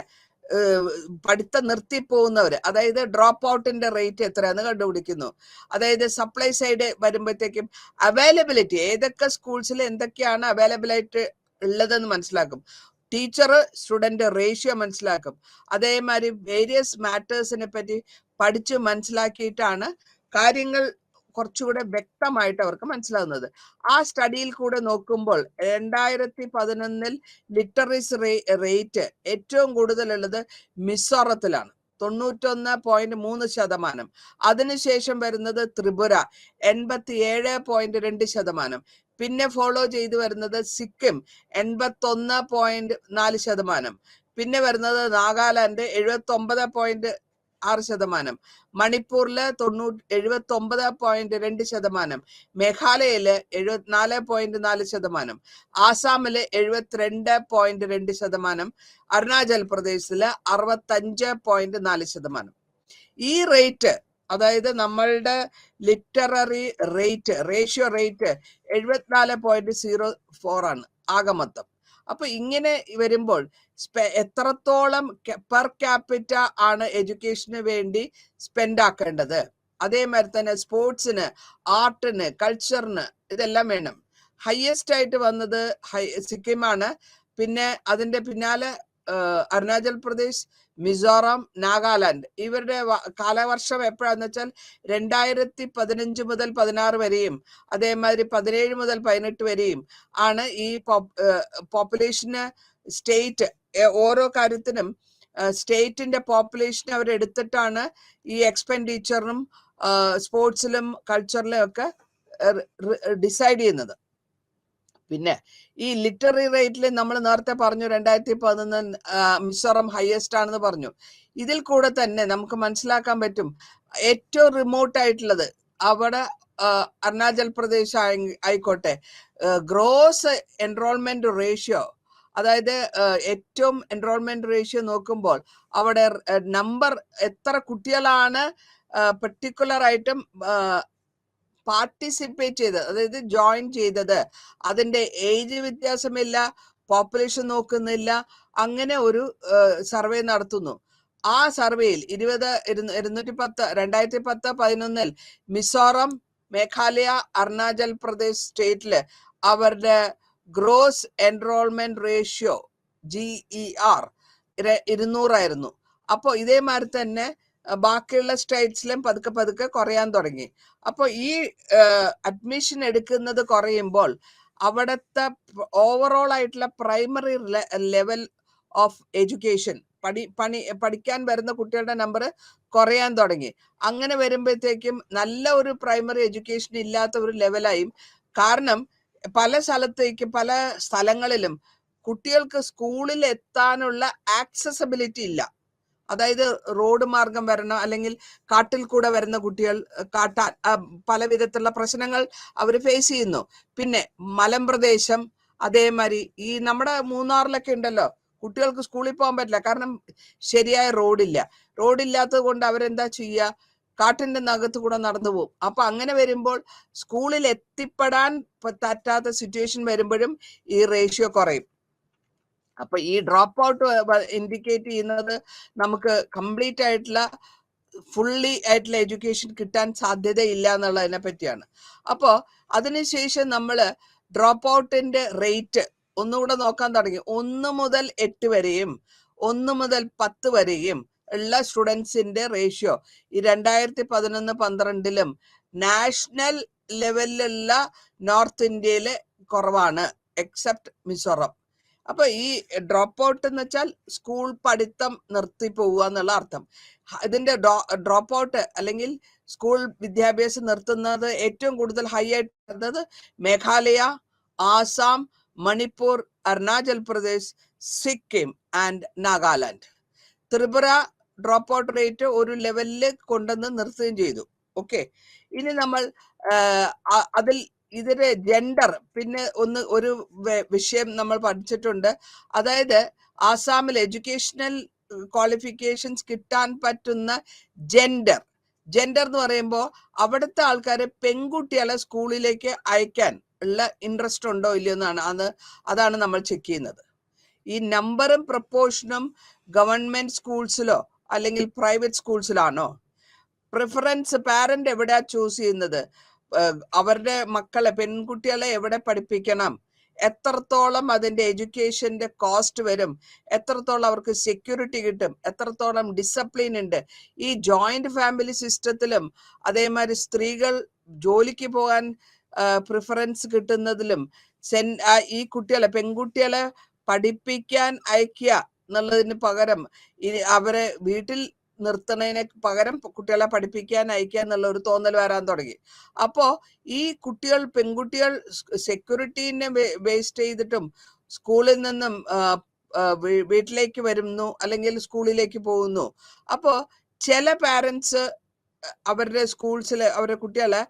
പഠിത്തം നിർത്തിപ്പോകുന്നവര്, അതായത് ഡ്രോപ്പ് ഔട്ടിന്റെ റേറ്റ് എത്രയാന്ന് കണ്ടുപിടിക്കുന്നു. അതായത് സപ്ലൈ സൈഡ് വരുമ്പോഴത്തേക്കും അവൈലബിലിറ്റി, ഏതൊക്കെ സ്കൂൾസിൽ എന്തൊക്കെയാണ് അവൈലബിൾ ആയിട്ട് ഉള്ളതെന്ന് മനസ്സിലാക്കും. ടീച്ചർ സ്റ്റുഡന്റ് റേഷ്യോ മനസ്സിലാക്കും. അതേമാതിരി വേരിയസ് മാറ്റേഴ്സിനെ പറ്റി പഠിച്ച് മനസ്സിലാക്കിയിട്ടാണ് കാര്യങ്ങൾ കുറച്ചുകൂടെ വ്യക്തമായിട്ട് അവർക്ക് മനസ്സിലാകുന്നത്. ആ സ്റ്റഡിയിൽ കൂടെ നോക്കുമ്പോൾ 2011 ലിറ്ററസി റേറ്റ് ഏറ്റവും കൂടുതലുള്ളത് മിസോറത്തിലാണ്, 91.3%. അതിനുശേഷം വരുന്നത് ത്രിപുര 87.2%. പിന്നെ ഫോളോ ചെയ്തു വരുന്നത് സിക്കിം 81.4%. പിന്നെ വരുന്നത് നാഗാലാൻഡ് 79.6%, മണിപ്പൂരില് 79.2%, മേഘാലയയില് 74.4%, ആസാമില് 72.2%, അരുണാചൽ പ്രദേശില് 65.4%. ഈ റേറ്റ്, അതായത് നമ്മളുടെ ലിറ്റററി റേറ്റ് റേഷ്യോ റേറ്റ് 74.04 ആണ് ആകെ മൊത്തം. അപ്പൊ ഇങ്ങനെ വരുമ്പോൾ എത്രത്തോളം പെർ ക്യാപിറ്റ ആണ് എഡ്യൂക്കേഷന് വേണ്ടി സ്പെൻഡ് ആക്കേണ്ടത്. അതേമാതിരി തന്നെ സ്പോർട്സിന്, ആർട്ടിന്, കൾച്ചറിന് ഇതെല്ലാം വേണം. ഹയസ്റ്റ് ആയിട്ട് വന്നത് സിക്കിമാണ്. പിന്നെ അതിന്റെ പിന്നാലെ അരുണാചൽ പ്രദേശ്, മിസോറാം, നാഗാലാൻഡ്. ഇവരുടെ കാലവർഷം എപ്പോഴാന്ന് വെച്ചാൽ 2015 മുതൽ 16 വരെയും അതേമാതിരി 17 മുതൽ 18 വരെയും ആണ് ഈ പോപ്പുലേഷന് സ്റ്റേറ്റ് ഓരോ കാര്യത്തിനും സ്റ്റേറ്റിന്റെ പോപ്പുലേഷൻ അവരെടുത്തിട്ടാണ് ഈ എക്സ്പെൻഡിച്ചറിനും സ്പോർട്സിലും കൾച്ചറിലും ഒക്കെ ഡിസൈഡ് ചെയ്യുന്നത്. പിന്നെ ഈ ലിറ്റററി റേറ്റിൽ നമ്മൾ നേരത്തെ പറഞ്ഞു 2011 മിസോറം ഹയസ്റ്റ് ആണെന്ന് പറഞ്ഞു. ഇതിൽ കൂടെ തന്നെ നമുക്ക് മനസ്സിലാക്കാൻ പറ്റും ഏറ്റവും റിമോട്ട് ആയിട്ടുള്ളത് അവിടെ അരുണാചൽ പ്രദേശ് ആയിക്കോട്ടെ, ഗ്രോസ് എൻറോൾമെന്റ് റേഷ്യോ, അതായത് ഏറ്റവും എൻറോൾമെന്റ് റേഷ്യോ നോക്കുമ്പോൾ അവിടെ നമ്പർ എത്ര കുട്ടികളാണ് പെർട്ടിക്കുലർ ആയിട്ടും പാർട്ടിസിപ്പേറ്റ് ചെയ്തത്, അതായത് ജോയിൻ ചെയ്തത്, അതിന്റെ ഏജ് വ്യത്യാസമില്ല, പോപ്പുലേഷൻ നോക്കുന്നില്ല, അങ്ങനെ ഒരു സർവേ നടത്തുന്നു. ആ സർവേയിൽ 2010-11 മിസോറം, മേഘാലയ, അരുണാചൽ പ്രദേശ് സ്റ്റേറ്റില് അവരുടെ ഗ്രോസ് എൻറോൾമെന്റ് റേഷ്യോ GER 200 ആയിരുന്നു. അപ്പോൾ ഇതേമാതിരി തന്നെ ബാക്കിയുള്ള സ്റ്റേറ്റ്സിലും പതുക്കെ പതുക്കെ കുറയാൻ തുടങ്ങി. അപ്പോൾ ഈ അഡ്മിഷൻ എടുക്കുന്നത് കുറയുമ്പോൾ അവിടുത്തെ ഓവറോൾ ആയിട്ടുള്ള പ്രൈമറി ലെവൽ ഓഫ് എഡ്യൂക്കേഷൻ പഠിക്കാൻ വരുന്ന കുട്ടികളുടെ നമ്പർ കുറയാൻ തുടങ്ങി. അങ്ങനെ വരുമ്പോഴത്തേക്കും നല്ല ഒരു പ്രൈമറി എഡ്യൂക്കേഷൻ ഇല്ലാത്ത ഒരു ലെവലായും, കാരണം പല സ്ഥലങ്ങളിലും കുട്ടികൾക്ക് സ്കൂളിൽ എത്താനുള്ള ആക്സസബിലിറ്റി ഇല്ല. അതായത് റോഡ് മാർഗം വരണം, അല്ലെങ്കിൽ കാട്ടിൽ കൂടെ വരുന്ന കുട്ടികൾ കാട്ടാൻ പല വിധത്തിലുള്ള പ്രശ്നങ്ങൾ അവർ ഫേസ് ചെയ്യുന്നു. പിന്നെ മലമ്പ്രദേശം, അതേമാതിരി ഈ നമ്മുടെ മൂന്നാറിലൊക്കെ ഉണ്ടല്ലോ, കുട്ടികൾക്ക് സ്കൂളിൽ പോകാൻ പറ്റില്ല, കാരണം ശരിയായ റോഡില്ലാത്തത് കൊണ്ട് അവരെന്താ ചെയ്യുക, കാട്ടിന്റെ നകത്ത് കൂടെ നടന്നു പോകും. അപ്പൊ അങ്ങനെ വരുമ്പോൾ സ്കൂളിൽ എത്തിപ്പെടാൻ പറ്റാത്ത സിറ്റുവേഷൻ വരുമ്പോഴും ഈ റേഷ്യോ കുറയും. അപ്പൊ ഈ ഡ്രോപ്പ് ഔട്ട് ഇൻഡിക്കേറ്റ് ചെയ്യുന്നത് നമുക്ക് കംപ്ലീറ്റ് ആയിട്ടുള്ള ഫുള്ളി ആയിട്ടുള്ള എഡ്യൂക്കേഷൻ കിട്ടാൻ സാധ്യതയില്ല എന്നുള്ളതിനെ പറ്റിയാണ്. അപ്പോൾ അതിനുശേഷം നമ്മൾ ഡ്രോപ്പ് ഔട്ടിന്റെ റേറ്റ് ഒന്നുകൂടെ നോക്കാൻ തുടങ്ങി. 1 മുതൽ 8 വരെയും 1 മുതൽ 10 വരെയും ഉള്ള സ്റ്റുഡൻസിന്റെ റേഷ്യോ ഈ 2011-12 നാഷണൽ ലെവലിലുള്ള നോർത്ത് ഇന്ത്യയില് കുറവാണ്, എക്സെപ്റ്റ് മിസോറം. അപ്പൊ ഈ ഡ്രോപ്പ് ഔട്ട് എന്ന് വെച്ചാൽ സ്കൂൾ പഠിത്തം നിർത്തി പോവുക എന്നുള്ള അർത്ഥം. ഇതിന്റെ ഡ്രോപ്പ് ഔട്ട് അല്ലെങ്കിൽ സ്കൂൾ വിദ്യാഭ്യാസം നിർത്തുന്നത് ഏറ്റവും കൂടുതൽ ഹൈ ആയിട്ട് വരുന്നത് Meghalaya, Assam, Manipur, Arunachal Pradesh, Sikkim and Nagaland. Tripura drop out rate ഒരു ലെവലിൽ കൊണ്ടുവന്ന് നിർത്തുകയും ചെയ്തു. ഓക്കെ, ഇനി നമ്മൾ അതിൽ ഇതിന്റെ ജെൻഡർ, പിന്നെ ഒരു വിഷയം നമ്മൾ പഠിച്ചിട്ടുണ്ട്. അതായത് ആസാമിൽ എഡ്യൂക്കേഷണൽ ക്വാളിഫിക്കേഷൻസ് കിട്ടാൻ പറ്റുന്ന ജെൻഡർ എന്ന് പറയുമ്പോൾ അവിടുത്തെ ആൾക്കാര് പെൺകുട്ടികളെ സ്കൂളിലേക്ക് അയക്കാൻ ഉള്ള ഇൻട്രസ്റ്റ് ഉണ്ടോ ഇല്ലയോ എന്നാണ് അതാണ് നമ്മൾ ചെക്ക് ചെയ്യുന്നത്. ഈ നമ്പറും പ്രപ്പോർഷനും ഗവൺമെന്റ് സ്കൂൾസിലോ അല്ലെങ്കിൽ പ്രൈവറ്റ് സ്കൂൾസിലാണോ? പ്രിഫറൻസ് പാരന്റ് എവിടെയാ ചൂസ് ചെയ്യുന്നത്? അവരുടെ മക്കളെ, പെൺകുട്ടികളെ എവിടെ പഠിപ്പിക്കണം, എത്രത്തോളം അതിന്റെ എഡ്യൂക്കേഷന്റെ കോസ്റ്റ് വരും, എത്രത്തോളം അവർക്ക് സെക്യൂരിറ്റി കിട്ടും, എത്രത്തോളം ഡിസിപ്ലിൻ ഉണ്ട്. ഈ ജോയിന്റ് ഫാമിലി സിസ്റ്റത്തിലും അതേമാതിരി സ്ത്രീകൾ ജോലിക്ക് പോകാൻ പ്രിഫറൻസ് കിട്ടുന്നതിലും ഈ പെൺകുട്ടികളെ പഠിപ്പിക്കാൻ അയക്കുക എന്നുള്ളതിന് പകരം അവരെ വീട്ടിൽ നിർത്തുന്നതിന് പകരം കുട്ടികളെ പഠിപ്പിക്കാൻ അയക്കുക എന്നുള്ള ഒരു തോന്നൽ വരാൻ തുടങ്ങി. അപ്പോ ഈ പെൺകുട്ടികൾ സെക്യൂരിറ്റീനെ ബേസ്ഡ് ചെയ്തിട്ടും സ്കൂളിൽ നിന്നും വീട്ടിലേക്ക് വരുന്നു അല്ലെങ്കിൽ സ്കൂളിലേക്ക് പോകുന്നു. അപ്പോ ചില പാരന്റ്സ് അവരുടെ കുട്ടികളെ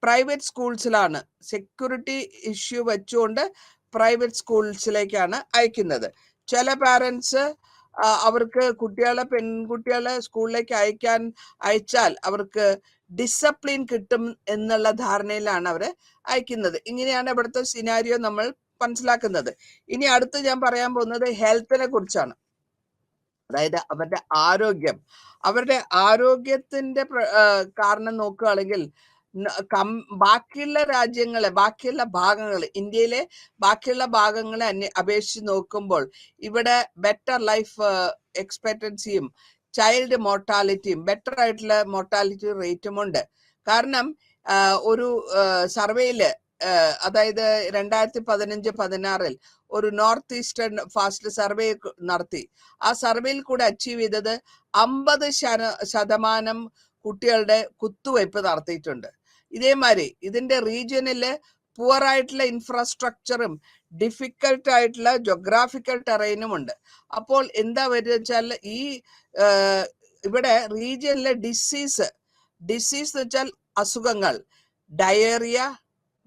പ്രൈവറ്റ് സ്കൂൾസിലാണ് സെക്യൂരിറ്റി ഇഷ്യൂ വെച്ചുകൊണ്ട് പ്രൈവറ്റ് സ്കൂൾസിലേക്കാണ് അയക്കുന്നത്. ചില പാരന്റ്സ് അവർക്ക് പെൺകുട്ടികളെ സ്കൂളിലേക്ക് അയച്ചാൽ അവർക്ക് ഡിസിപ്ലിൻ കിട്ടും എന്നുള്ള ധാരണയിലാണ് അവരെ അയക്കുന്നത്. ഇങ്ങനെയാണ് ഇവിടുത്തെ സിനാരിയോ നമ്മൾ മനസ്സിലാക്കുന്നത്. ഇനി അടുത്ത് ഞാൻ പറയാൻ പോകുന്നത് ഹെൽത്തിനെ കുറിച്ചാണ്. അതായത് അവരുടെ ആരോഗ്യത്തിന്റെ കാരണം നോക്കുകയാണെങ്കിൽ ബാക്കിയുള്ള ഭാഗങ്ങൾ ഇന്ത്യയിലെ ബാക്കിയുള്ള ഭാഗങ്ങളെ അപേക്ഷിച്ച് നോക്കുമ്പോൾ ഇവിടെ ബെറ്റർ ലൈഫ് എക്സ്പെക്ടൻസിയും ചൈൽഡ് മോർട്ടാലിറ്റിയും ബെറ്റർ ആയിട്ടുള്ള മോർട്ടാലിറ്റി റേറ്റും ഉണ്ട്. കാരണം ഒരു സർവേയില് അതായത് 2015-16 ഒരു നോർത്ത് ഈസ്റ്റേൺ ഫാസ്റ്റ് സർവേ നടത്തി. ആ സർവേയിൽ കൂടെ അച്ചീവ് ചെയ്തത് 50% കുട്ടികളുടെ കുത്തുവയ്പ് നടത്തിയിട്ടുണ്ട്. ഇതേമാതിരി ഇതിന്റെ റീജിയനില് പുവർ ആയിട്ടുള്ള ഇൻഫ്രാസ്ട്രക്ചറും ഡിഫിക്കൽട്ട് ആയിട്ടുള്ള ജോഗ്രാഫിക്കൽ ടെറൈനും ഉണ്ട്. അപ്പോൾ എന്താ വരുക വെച്ചാൽ ഈ ഇവിടെ റീജിയനിലെ ഡിസീസ് എന്ന് വെച്ചാൽ അസുഖങ്ങൾ, ഡയേറിയ,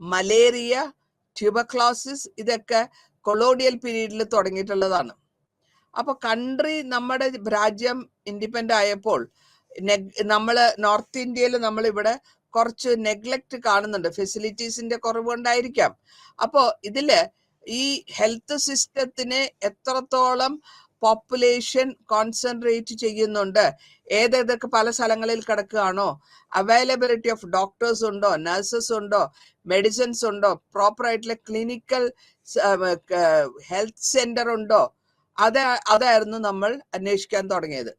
മലേറിയ, ട്യൂബർക്ലോസിസ്, ഇതൊക്കെ കൊളോണിയൽ പീരീഡിൽ തുടങ്ങിയിട്ടുള്ളതാണ്. അപ്പൊ കൺട്രി നമ്മുടെ രാജ്യം ഇൻഡിപെൻഡന്റ് ആയപ്പോൾ നമ്മള് നോർത്ത് ഇന്ത്യയിൽ നമ്മളിവിടെ കുറച്ച് നെഗ്ലക്ട് കാണുന്നുണ്ട്, ഫെസിലിറ്റീസിന്റെ കുറവ് കൊണ്ടായിരിക്കാം. അപ്പോ ഇതില് ഈ ഹെൽത്ത് സിസ്റ്റത്തിനെ എത്രത്തോളം പോപ്പുലേഷൻ കോൺസെൻട്രേറ്റ് ചെയ്യുന്നുണ്ട്, ഏതൊക്കെ പല സ്ഥലങ്ങളിൽ കിടക്കുകയാണോ, അവൈലബിലിറ്റി ഓഫ് ഡോക്ടേഴ്സ് ഉണ്ടോ, നഴ്സസ് ഉണ്ടോ, മെഡിസിൻസ് ഉണ്ടോ, പ്രോപ്പർ ആയിട്ടുള്ള ക്ലിനിക്കൽ ഹെൽത്ത് സെന്റർ ഉണ്ടോ, അതായിരുന്നു നമ്മൾ അന്വേഷിക്കാൻ തുടങ്ങിയത്.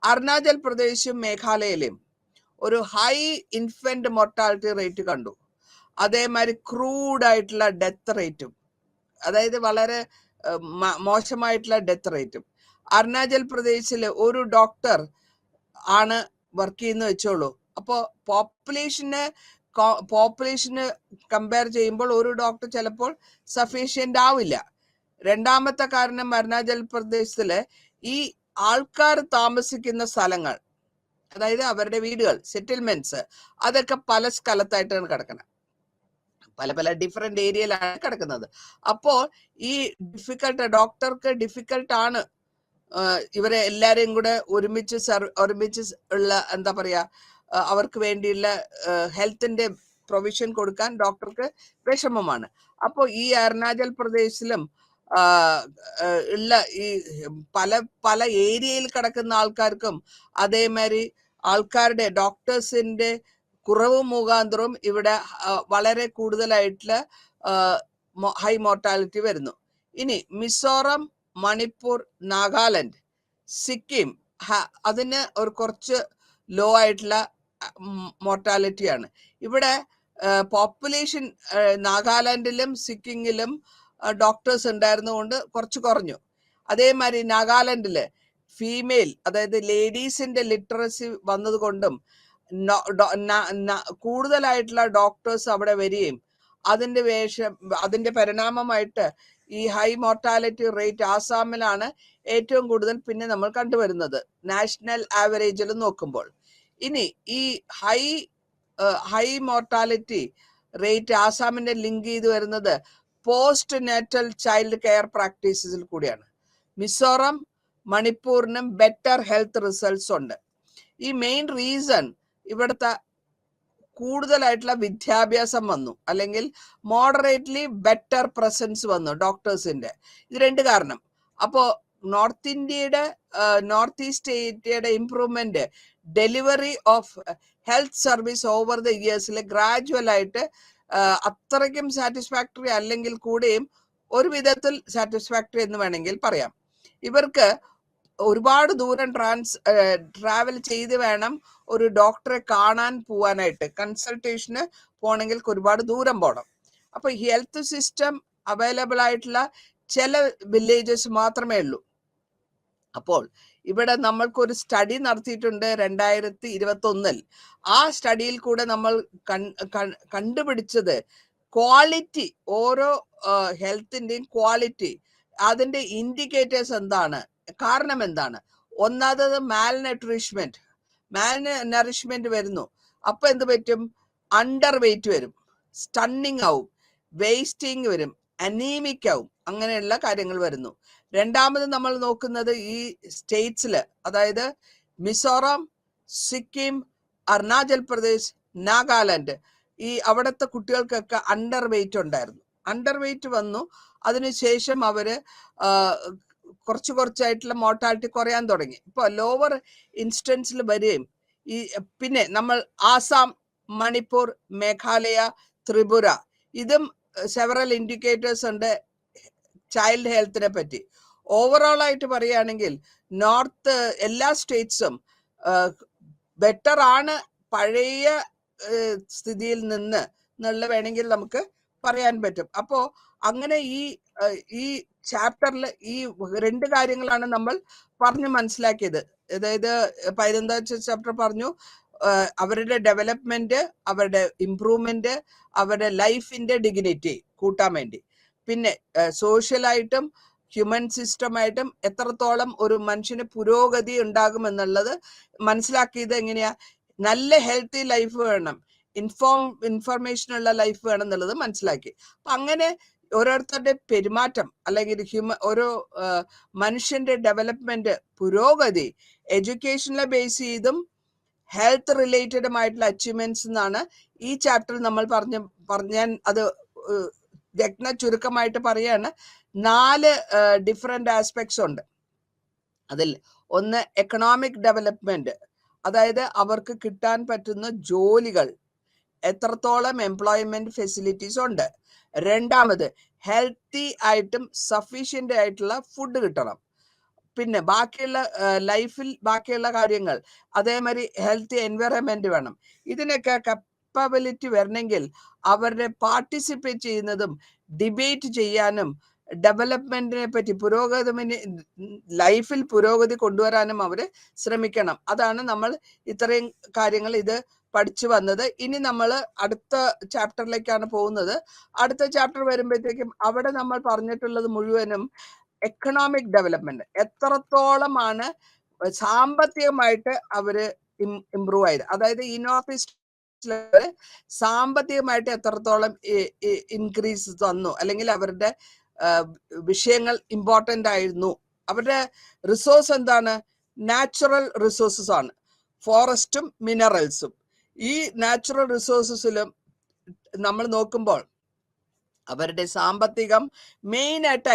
അരുണാചൽ പ്രദേശും മേഘാലയയിലും ഒരു ഹൈ ഇൻഫന്റ് മോർട്ടാലിറ്റി റേറ്റ് കണ്ടു. അതേമാതിരി ക്രൂഡ് ആയിട്ടുള്ള ഡെത്ത് റേറ്റും, അതായത് വളരെ മോശമായിട്ടുള്ള ഡെത്ത് റേറ്റും. അരുണാചൽ പ്രദേശിൽ ഒരു ഡോക്ടർ ആണ് വർക്ക് ചെയ്യുന്ന വെച്ചോളൂ. അപ്പോൾ പോപ്പുലേഷന് കമ്പയർ ചെയ്യുമ്പോൾ ഒരു ഡോക്ടർ ചിലപ്പോൾ സഫീഷ്യന്റ് ആവില്ല. രണ്ടാമത്തെ കാരണം അരുണാചൽ പ്രദേശത്തില് ഈ ആൾക്കാർ താമസിക്കുന്ന സ്ഥലങ്ങൾ, അതായത് അവരുടെ വീടുകൾ, സെറ്റിൽമെന്റ്സ്, അതൊക്കെ പല സ്ഥലത്തായിട്ടാണ് കിടക്കുന്നത്, പല ഡിഫറെന്റ് ഏരിയയിലാണ് കിടക്കുന്നത്. അപ്പോൾ ഈ ഡോക്ടർക്ക് ഡിഫിക്കൽട്ട് ആണ് ഇവരെ എല്ലാരെയും കൂടെ ഒരുമിച്ച് ഉള്ള എന്താ പറയാ അവർക്ക് വേണ്ടിയുള്ള ഹെൽത്തിന്റെ പ്രൊവിഷൻ കൊടുക്കാൻ ഡോക്ടർക്ക് വിഷമമാണ്. അപ്പോൾ ഈ അരുണാചൽ പ്രദേശിലും ഉള്ള ഈ പല ഏരിയയിൽ കിടക്കുന്ന ആൾക്കാർക്കും അതേമാതിരി ആൾക്കാരുടെ ഡോക്ടേഴ്സിന്റെ കുറവ് മുഖാന്തരം ഇവിടെ വളരെ കൂടുതലായിട്ടുള്ള ഹൈ മോർട്ടാലിറ്റി വരുന്നു. ഇനി മിസോറം, മണിപ്പൂർ, നാഗാലാൻഡ്, സിക്കിം അതിന് ഒരു കുറച്ച് ലോ ആയിട്ടുള്ള മോർട്ടാലിറ്റിയാണ്. ഇവിടെ പോപ്പുലേഷൻ നാഗാലാൻഡിലും സിക്കിമിലും ഡോക്ടേഴ്സ് ഉണ്ടായിരുന്നുകൊണ്ട് കുറച്ച് കുറഞ്ഞു. അതേമാതിരി നാഗാലാൻഡില് ഫീമെയിൽ, അതായത് ലേഡീസിന്റെ ലിറ്ററസി വന്നതുകൊണ്ടും കൂടുതലായിട്ടുള്ള ഡോക്ടേഴ്സ് അവിടെ വരികയും അതിന്റെ പരിണാമമായിട്ട് ഈ ഹൈ മോർട്ടാലിറ്റി റേറ്റ് ആസാമിലാണ് ഏറ്റവും കൂടുതൽ പിന്നെ നമ്മൾ കണ്ടുവരുന്നത് നാഷണൽ ആവറേജിൽ നോക്കുമ്പോൾ. ഇനി ഈ ഹൈ മോർട്ടാലിറ്റി റേറ്റ് ആസാമിന്റെ ലിങ്ക് ചെയ്ത് വരുന്നത് പോസ്റ്റ് നാറ്റൽ ചൈൽഡ് കെയർ പ്രാക്ടീസസിൽ കൂടിയാണ്. മിസോറം, മണിപ്പൂരിനും ബെറ്റർ ഹെൽത്ത് റിസൾട്ട്സ് ഉണ്ട്. ഈ മെയിൻ റീസൺ ഇവിടുത്തെ കൂടുതലായിട്ടുള്ള വിദ്യാഭ്യാസം വന്നു, അല്ലെങ്കിൽ മോഡറേറ്റ്ലി ബെറ്റർ പ്രസൻസ് വന്നു ഡോക്ടേഴ്സിന്റെ. ഇത് രണ്ട് കാരണം. അപ്പോ നോർത്ത് ഈസ്റ്റ് ഏരിയയുടെ improvement delivery of health service over the ഇയേഴ്സിൽ ഗ്രാജുവൽ ആയിട്ട് അത്രയ്ക്കും സാറ്റിസ്ഫാക്ടറി അല്ലെങ്കിൽ കൂടെയും ഒരു വിധത്തിൽ സാറ്റിസ്ഫാക്ടറി എന്ന് വേണമെങ്കിൽ പറയാം. ഇവർക്ക് ഒരുപാട് ദൂരം ട്രാവൽ ചെയ്ത് വേണം ഒരു ഡോക്ടറെ കാണാൻ പോവാനായിട്ട്, കൺസൾട്ടേഷന് പോകണമെങ്കിൽ ഒരുപാട് ദൂരം പോകണം. അപ്പൊ ഹെൽത്ത് സിസ്റ്റം അവൈലബിൾ ആയിട്ടുള്ള ചില വില്ലേജസ് മാത്രമേ ഉള്ളൂ. അപ്പോൾ ഇവിടെ നമ്മൾക്കൊരു സ്റ്റഡി നടത്തിയിട്ടുണ്ട് 2021. ആ സ്റ്റഡിയിൽ കൂടെ നമ്മൾ കണ്ടുപിടിച്ചത് ക്വാളിറ്റി, ഓരോ ഹെൽത്തിന്റെയും ക്വാളിറ്റി, അതിന്റെ ഇൻഡിക്കേറ്റേഴ്സ് എന്താണ്, കാരണം എന്താണ്. ഒന്നാമത് മാൽനറിഷ്മെന്റ് വരുന്നു. അപ്പൊ എന്ത് പറ്റും, അണ്ടർ വെയിറ്റ് വരും, സ്റ്റണ്ണിങ് ആവും, വേസ്റ്റിംഗ് വരും, അനീമിക് ആവും, അങ്ങനെയുള്ള കാര്യങ്ങൾ വരുന്നു. രണ്ടാമത് നമ്മൾ നോക്കുന്നത് ഈ സ്റ്റേറ്റ്സില്, അതായത് മിസോറാം, സിക്കിം, അരുണാചൽ പ്രദേശ്, നാഗാലാൻഡ്, ഈ അവിടുത്തെ കുട്ടികൾക്കൊക്കെ അണ്ടർ വെയിറ്റ് ഉണ്ടായിരുന്നു. അണ്ടർ വെയിറ്റ് വന്നു, അതിനുശേഷം അവര് കുറച്ചായിട്ടുള്ള മോർട്ടാലിറ്റി കുറയാൻ തുടങ്ങി. ഇപ്പൊ ലോവർ ഇൻസ്റ്റൻസിൽ വരികയും പിന്നെ നമ്മൾ ആസാം, മണിപ്പൂർ, മേഘാലയ, ത്രിപുര, ഇതും സെവറൽ ഇൻഡിക്കേറ്റേഴ്സ് ഉണ്ട് ചൈൽഡ് ഹെൽത്തിനെ പറ്റി. ഓവറോൾ ആയിട്ട് പറയുകയാണെങ്കിൽ നോർത്ത് എല്ലാ സ്റ്റേറ്റ്സും ബെറ്റർ ആണ് പഴയ സ്ഥിതിയിൽ നിന്ന് എന്നുള്ള വേണമെങ്കിൽ നമുക്ക് പറയാൻ പറ്റും. അപ്പോ അങ്ങനെ ഈ ചാപ്റ്ററിൽ ഈ 2 കാര്യങ്ങളാണ് നമ്മൾ പറഞ്ഞു മനസ്സിലാക്കിയത്. അതായത് 15 ചാപ്റ്റർ പറഞ്ഞു അവരുടെ ഡെവലപ്മെന്റ്, അവരുടെ ഇംപ്രൂവ്മെന്റ്, അവരുടെ ലൈഫിന്റെ ഡിഗ്നിറ്റി കൂട്ടാൻ വേണ്ടി. പിന്നെ സോഷ്യലായിട്ടും ഹ്യൂമൻ സിസ്റ്റമായിട്ടും എത്രത്തോളം ഒരു മനുഷ്യന് പുരോഗതി ഉണ്ടാകും എന്നുള്ളത് മനസ്സിലാക്കിയത് എങ്ങനെയാ, നല്ല ഹെൽത്തി ലൈഫ് വേണം, ഇൻഫർമേഷൻ ഉള്ള ലൈഫ് വേണം എന്നുള്ളത് മനസ്സിലാക്കി. അപ്പൊ അങ്ങനെ ഓരോരുത്തരുടെ പെരുമാറ്റം അല്ലെങ്കിൽ ഓരോ മനുഷ്യന്റെ ഡെവലപ്മെന്റ്, പുരോഗതി എഡ്യൂക്കേഷനെ ബേസ് ചെയ്തും ഹെൽത്ത് റിലേറ്റഡുമായിട്ടുള്ള അച്ചീവ്മെന്റ്സ് എന്നാണ് ഈ ചാപ്റ്ററിൽ നമ്മൾ പറഞ്ഞാൻ അത് രത്ന ചുരുക്കമായിട്ട് പറയാണ്. 4 ഡിഫറെന്റ് ആസ്പെക്ട്സ് ഉണ്ട് അതിൽ. ഒന്ന് എക്കണോമിക് ഡെവലപ്മെന്റ്, അതായത് അവർക്ക് കിട്ടാൻ പറ്റുന്ന ജോലികൾ, എത്രത്തോളം എംപ്ലോയ്മെന്റ് ഫെസിലിറ്റീസ് ഉണ്ട്. രണ്ടാമത് ഹെൽത്തി ആയിട്ടും സഫീഷ്യന്റ് ആയിട്ടുള്ള ഫുഡ് കിട്ടണം. പിന്നെ ബാക്കിയുള്ള ലൈഫിൽ ബാക്കിയുള്ള കാര്യങ്ങൾ, അതേമാതിരി ഹെൽത്തി എൻവയറമെന്റ് വേണം. ഇതിനൊക്കെ കപ്പാബിലിറ്റി വരണമെങ്കിൽ അവരുടെ പാർട്ടിസിപ്പേറ്റ് ചെയ്യുന്നതും ഡിബേറ്റ് ചെയ്യാനും ഡെവലപ്മെന്റിനെ പറ്റി ലൈഫിൽ പുരോഗതി കൊണ്ടുവരാനും അവർ ശ്രമിക്കണം. അതാണ് നമ്മൾ ഇത്രയും കാര്യങ്ങൾ ഇത് പഠിച്ചു വന്നത്. ഇനി നമ്മൾ അടുത്ത ചാപ്റ്ററിലേക്കാണ് പോകുന്നത്. അടുത്ത ചാപ്റ്റർ വരുമ്പോഴത്തേക്കും അവിടെ നമ്മൾ പറഞ്ഞിട്ടുള്ളത് മുഴുവനും എക്കണോമിക് ഡെവലപ്മെന്റ്, എത്രത്തോളമാണ് സാമ്പത്തികമായിട്ട് അവര് ഇംപ്രൂവ് ആയത്. അതായത് ഈ നോർത്ത് ഈസ്റ്റ് സാമ്പത്തികമായിട്ട് എത്രത്തോളം ഇൻക്രീസ് തന്നു, അല്ലെങ്കിൽ അവരുടെ വിഷയങ്ങൾ ഇമ്പോർട്ടന്റ് ആയിരുന്നു. അവരുടെ റിസോഴ്സ് എന്താണ്? നാച്ചുറൽ റിസോഴ്സസ് ആണ്, ഫോറസ്റ്റും മിനറൽസും. ഈ നാച്ചുറൽ റിസോഴ്സസിലും നമ്മൾ നോക്കുമ്പോൾ അവരുടെ സാമ്പത്തികം മെയിൻ ആയിട്ട്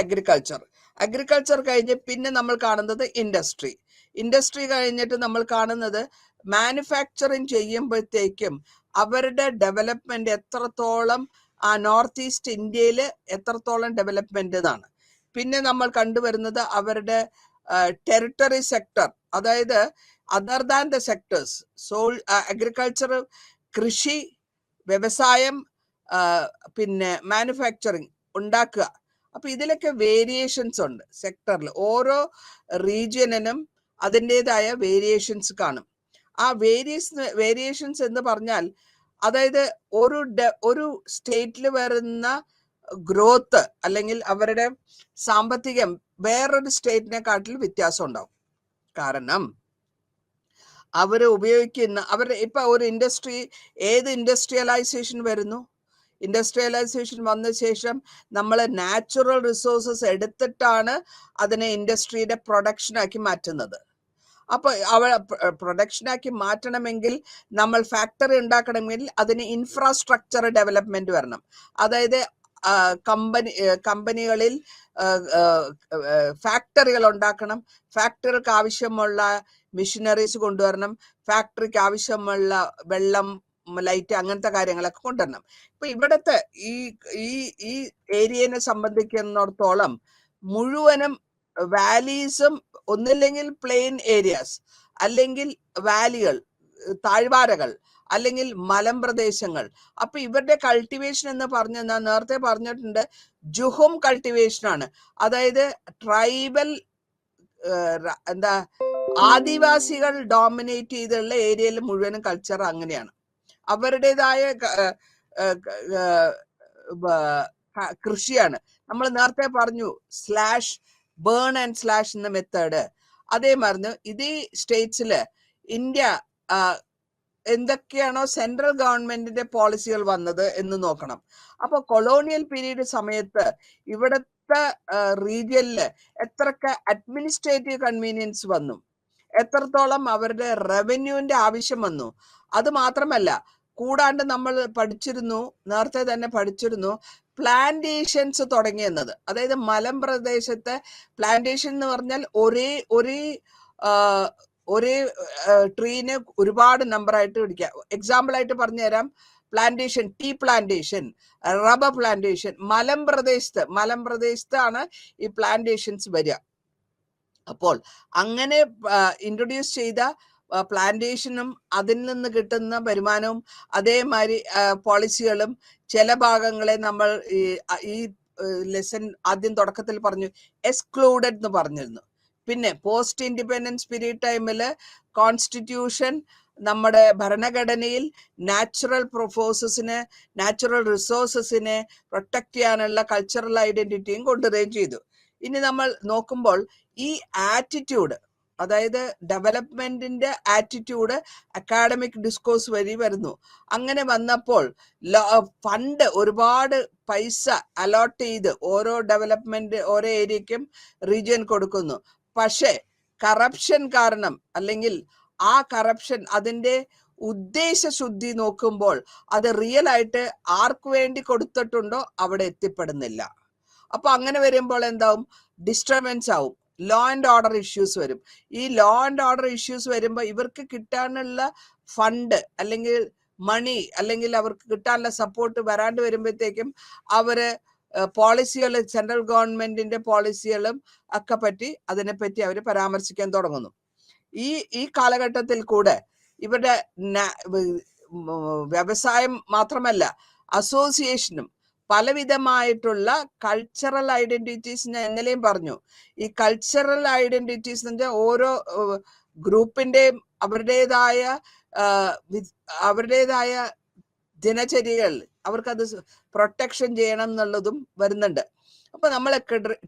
അഗ്രികൾച്ചർ കഴിഞ്ഞ് പിന്നെ നമ്മൾ കാണുന്നത് ഇൻഡസ്ട്രി കഴിഞ്ഞിട്ട് നമ്മൾ കാണുന്നത് മാനുഫാക്ചറിങ് ചെയ്യുമ്പോഴത്തേക്കും അവരുടെ ഡെവലപ്മെന്റ് എത്രത്തോളം ആ നോർത്ത് ഈസ്റ്റ് ഇന്ത്യയിൽ എത്രത്തോളം ഡെവലപ്മെന്റ് എന്നാണ്. പിന്നെ നമ്മൾ കണ്ടുവരുന്നത് അവരുടെ ടെറിട്ടറി സെക്ടർ, അതായത് other than the sectors, agriculture, കൃഷി, വ്യവസായം, പിന്നെ മാനുഫാക്ചറിങ് ഉണ്ടാക്കുക. അപ്പൊ ഇതിലൊക്കെ വേരിയേഷൻസ് ഉണ്ട് സെക്ടറിൽ. ഓരോ റീജിയനും അതിൻ്റെതായ വേരിയേഷൻസ് കാണും. ആ വേരിയേഷൻസ് എന്ന് പറഞ്ഞാൽ അതായത് ഒരു സ്റ്റേറ്റിൽ വരുന്ന ഗ്രോത്ത് അല്ലെങ്കിൽ അവരുടെ സാമ്പത്തികം വേറൊരു സ്റ്റേറ്റിനെക്കാട്ടിൽ വ്യത്യാസം ഉണ്ടാവും. കാരണം അവര് ഉപയോഗിക്കുന്ന അവരുടെ ഇപ്പൊ ഒരു ഏത് ഇൻഡസ്ട്രിയലൈസേഷൻ വരുന്നു? ഇൻഡസ്ട്രിയലൈസേഷൻ വന്ന ശേഷം നമ്മൾ നാച്ചുറൽ റിസോഴ്സസ് എടുത്തിട്ടാണ് അതിനെ ഇൻഡസ്ട്രിയുടെ പ്രൊഡക്ഷനാക്കി മാറ്റുന്നത്. അപ്പൊ പ്രൊഡക്ഷനാക്കി മാറ്റണമെങ്കിൽ നമ്മൾ ഫാക്ടറി ഉണ്ടാക്കണമെങ്കിൽ അതിന് ഇൻഫ്രാസ്ട്രക്ചർ ഡെവലപ്മെന്റ് വരണം. അതായത് കമ്പനികളിൽ ഫാക്ടറികൾ ഉണ്ടാക്കണം, ഫാക്ടറിക്ക് ആവശ്യമുള്ള മെഷീനറീസ് കൊണ്ടുവരണം, ഫാക്ടറിക്ക് ആവശ്യമുള്ള വെള്ളം, ലൈറ്റ്, അങ്ങനത്തെ കാര്യങ്ങളൊക്കെ കൊണ്ടുവരണം. ഇപ്പൊ ഇവിടത്തെ ഈ ഏരിയനെ സംബന്ധിക്കുന്നിടത്തോളം മുഴുവനും വാലീസും, ഒന്നില്ലെങ്കിൽ പ്ലെയിൻ ഏരിയാസ്, അല്ലെങ്കിൽ വാലികൾ, താഴ്വാരകൾ, അല്ലെങ്കിൽ മലമ്പ്രദേശങ്ങൾ. അപ്പൊ ഇവരുടെ കൾട്ടിവേഷൻ എന്ന് പറഞ്ഞ ഞാൻ നേരത്തെ പറഞ്ഞിട്ടുണ്ട്, ജുഹും കൾട്ടിവേഷൻ ആണ്. അതായത് ട്രൈബൽ ആദിവാസികൾ ഡോമിനേറ്റ് ചെയ്തുള്ള ഏരിയയിൽ മുഴുവനും കൾച്ചർ അങ്ങനെയാണ്. അവരുടേതായ കൃഷിയാണ്. നമ്മൾ നേരത്തെ പറഞ്ഞു ബേൺ ആൻഡ് സ്ലാഷ് എന്ന മെത്തേഡ്. അതേ മറിഞ്ഞ് ഇതേ സ്റ്റേറ്റ്സില് ഇന്ത്യ എന്തൊക്കെയാണോ സെൻട്രൽ ഗവൺമെന്റിന്റെ പോളിസികൾ വന്നത് എന്ന് നോക്കണം. അപ്പൊ കൊളോണിയൽ പീരീഡ് സമയത്ത് ഇവിടുത്തെ റീജിയനില് എത്രയൊക്കെ അഡ്മിനിസ്ട്രേറ്റീവ് കൺവീനിയൻസ് വന്നു, എത്രത്തോളം അവരുടെ റവന്യൂവിന്റെ ആവശ്യം വന്നു. അത് മാത്രമല്ല, കൂടാണ്ട് നമ്മൾ നേരത്തെ തന്നെ പഠിച്ചിരുന്നു പ്ലാന്റേഷൻസ് തുടങ്ങിയെന്നത്. അതായത് മലമ്പ്രദേശത്തെ പ്ലാന്റേഷൻ എന്ന് പറഞ്ഞാൽ ഒരേ ട്രീനെ ഒരുപാട് നമ്പറായിട്ട് പിടിക്കുക. എക്സാമ്പിൾ ആയിട്ട് പറഞ്ഞുതരാം. Plantation, tea plantation, rubber plantation. മലമ്പ്രദേശത്താണ് ഈ പ്ലാന്റേഷൻസ് വരിക. അപ്പോൾ അങ്ങനെ ഇൻട്രൊഡ്യൂസ് ചെയ്ത പ്ലാന്റേഷനും അതിൽ നിന്ന് കിട്ടുന്ന വരുമാനവും അതേമാതിരി പോളിസികളും ചില ഭാഗങ്ങളെ നമ്മൾ ഈ ലെസൺ ആദ്യം തുടക്കത്തിൽ പറഞ്ഞു എക്സ്ക്ലൂഡഡ് എന്ന് പറഞ്ഞിരുന്നു. പിന്നെ പോസ്റ്റ് ഇൻഡിപെൻഡൻസ് പീരീഡ് ടൈമില് കോൺസ്റ്റിറ്റ്യൂഷൻ നമ്മുടെ ഭരണഘടനയിൽ നാച്ചുറൽ ഫോഴ്സസിനെ നാച്ചുറൽ റിസോഴ്സസിനെ പ്രൊട്ടക്ട് ചെയ്യാനുള്ള കൾച്ചറൽ ഐഡന്റിറ്റിയും കൊണ്ടുവരികയും ചെയ്തു. ഇനി നമ്മൾ നോക്കുമ്പോൾ ഈ ആറ്റിറ്റ്യൂഡ്, അതായത് ഡെവലപ്മെന്റിന്റെ ആറ്റിറ്റ്യൂഡ് അക്കാഡമിക് ഡിസ്കോഴ്സ് വഴി വരുന്നു. അങ്ങനെ വന്നപ്പോൾ ഫണ്ട് ഒരുപാട് പൈസ അലോട്ട് ചെയ്ത് ഓരോ ഡെവലപ്മെന്റ് ഓരോ ഏരിയക്കും റീജിയൻ കൊടുക്കുന്നു. പക്ഷേ കറപ്ഷൻ കാരണം, അല്ലെങ്കിൽ ആ കറപ്ഷൻ അതിന്റെ ഉദ്ദേശശുദ്ധി നോക്കുമ്പോൾ അത് റിയൽ ആയിട്ട് ആർക്ക് വേണ്ടി കൊടുത്തിട്ടുണ്ടോ അവിടെ എത്തിപ്പെടുന്നില്ല. അപ്പൊ അങ്ങനെ വരുമ്പോൾ എന്താവും? ഡിസ്റ്റർബൻസ് ആവും, ലോ ആൻഡ് ഓർഡർ ഇഷ്യൂസ് വരും. ഈ ലോ ആൻഡ് ഓർഡർ ഇഷ്യൂസ് വരുമ്പോൾ ഇവർക്ക് കിട്ടാനുള്ള ഫണ്ട് അല്ലെങ്കിൽ മണി അല്ലെങ്കിൽ അവർക്ക് കിട്ടാനുള്ള സപ്പോർട്ട് വരാണ്ട് വരുമ്പോഴത്തേക്കും അവര് പോളിസികൾ, സെൻട്രൽ ഗവൺമെന്റിന്റെ പോളിസികളും ഒക്കെ പറ്റി അതിനെപ്പറ്റി അവർ പരാമർശിക്കാൻ തുടങ്ങുന്നു. ഈ കാലഘട്ടത്തിൽ കൂടെ ഇവരുടെ വ്യവസായം മാത്രമല്ല അസോസിയേഷനും പലവിധമായിട്ടുള്ള കൾച്ചറൽ ഐഡന്റിറ്റീസ്, ഞാൻ ഇന്നലെയും പറഞ്ഞു, ഈ കൾച്ചറൽ ഐഡന്റിറ്റീസ് എന്ന് വെച്ചാൽ ഓരോ ഗ്രൂപ്പിന്റെയും അവരുടേതായ ദിനചര്യകൾ അവർക്കത് പ്രൊട്ടക്ഷൻ ചെയ്യണം എന്നുള്ളതും വരുന്നുണ്ട്. അപ്പൊ നമ്മൾ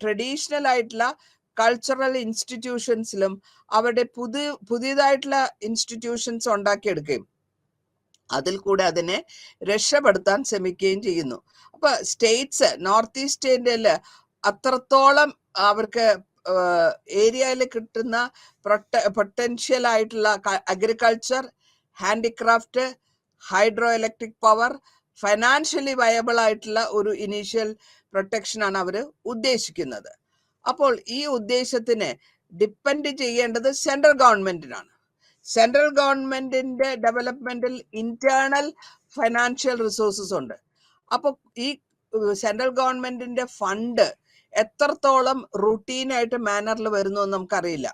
ട്രഡീഷണൽ ആയിട്ടുള്ള കൾച്ചറൽ ഇൻസ്റ്റിറ്റ്യൂഷൻസിലും അവരുടെ പുതിയതായിട്ടുള്ള ഇൻസ്റ്റിറ്റ്യൂഷൻസ് ഉണ്ടാക്കിയെടുക്കുകയും അതിൽ കൂടെ അതിനെ രക്ഷപ്പെടുത്താൻ ശ്രമിക്കുകയും ചെയ്യുന്നു. അപ്പൊ സ്റ്റേറ്റ്സ്, നോർത്ത് ഈസ്റ്റ് ഇന്ത്യയില് അത്രത്തോളം അവർക്ക് ഏരിയയിൽ കിട്ടുന്ന പൊട്ടൻഷ്യൽ ആയിട്ടുള്ള agriculture, handicraft, hydro electric power, financially viable ആയിട്ടുള്ള ഒരു ഇനീഷ്യൽ പ്രൊട്ടക്ഷൻ ആണ് അവർ ഉദ്ദേശിക്കുന്നത്. അപ്പോൾ ഈ ഉദ്ദേശത്തിന് ഡിപ്പെൻഡ് ചെയ്യേണ്ടത് സെൻട്രൽ ഗവൺമെന്റിനാണ്. സെൻട്രൽ ഗവൺമെന്റിന്റെ ഡെവലപ്മെന്റിൽ ഇന്റേണൽ ഫൈനാൻഷ്യൽ റിസോഴ്സസ് ഉണ്ട്. അപ്പൊ ഈ സെൻട്രൽ ഗവൺമെന്റിന്റെ ഫണ്ട് എത്രത്തോളം റുട്ടീനായിട്ട് മാനറിൽ വരുന്നു എന്ന് നമുക്കറിയില്ല.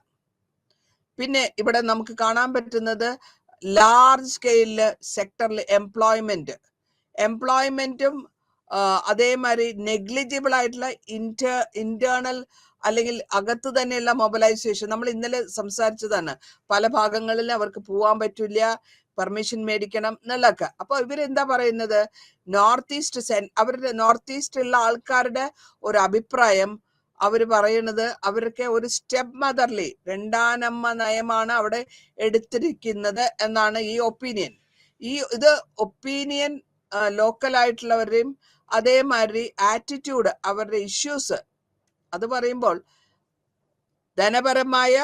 പിന്നെ ഇവിടെ നമുക്ക് കാണാൻ പറ്റുന്നത് ലാർജ് സ്കെയിലില് സെക്ടറിൽ എംപ്ലോയ്മെന്റും അതേമാതിരി നെഗ്ലിജിബിൾ ആയിട്ടുള്ള ഇന്റേണൽ അല്ലെങ്കിൽ അകത്ത് തന്നെയുള്ള മൊബിലൈസേഷൻ. നമ്മൾ ഇന്നലെ സംസാരിച്ചതാണ്, പല ഭാഗങ്ങളിൽ അവർക്ക് പോവാൻ പറ്റില്ല, പെർമിഷൻ മേടിക്കണം എന്നുള്ളതൊക്കെ. അപ്പൊ ഇവരെന്താ പറയുന്നത്? നോർത്ത് ഈസ്റ്റിലുള്ള ആൾക്കാരുടെ ഒരു അഭിപ്രായം അവര് പറയുന്നത് അവർക്ക് ഒരു സ്റ്റെപ്പ് മദർലി, രണ്ടാനമ്മ നയമാണ് അവിടെ എടുത്തിരിക്കുന്നത് എന്നാണ് ഈ ഒപ്പീനിയൻ. ഇത് ഒപ്പീനിയൻ ലോക്കൽ ആയിട്ടുള്ളവരുടെയും അതേമാതിരി ആറ്റിറ്റ്യൂഡ്, അവരുടെ ഇഷ്യൂസ് അത് പറയുമ്പോൾ ധനപരമായ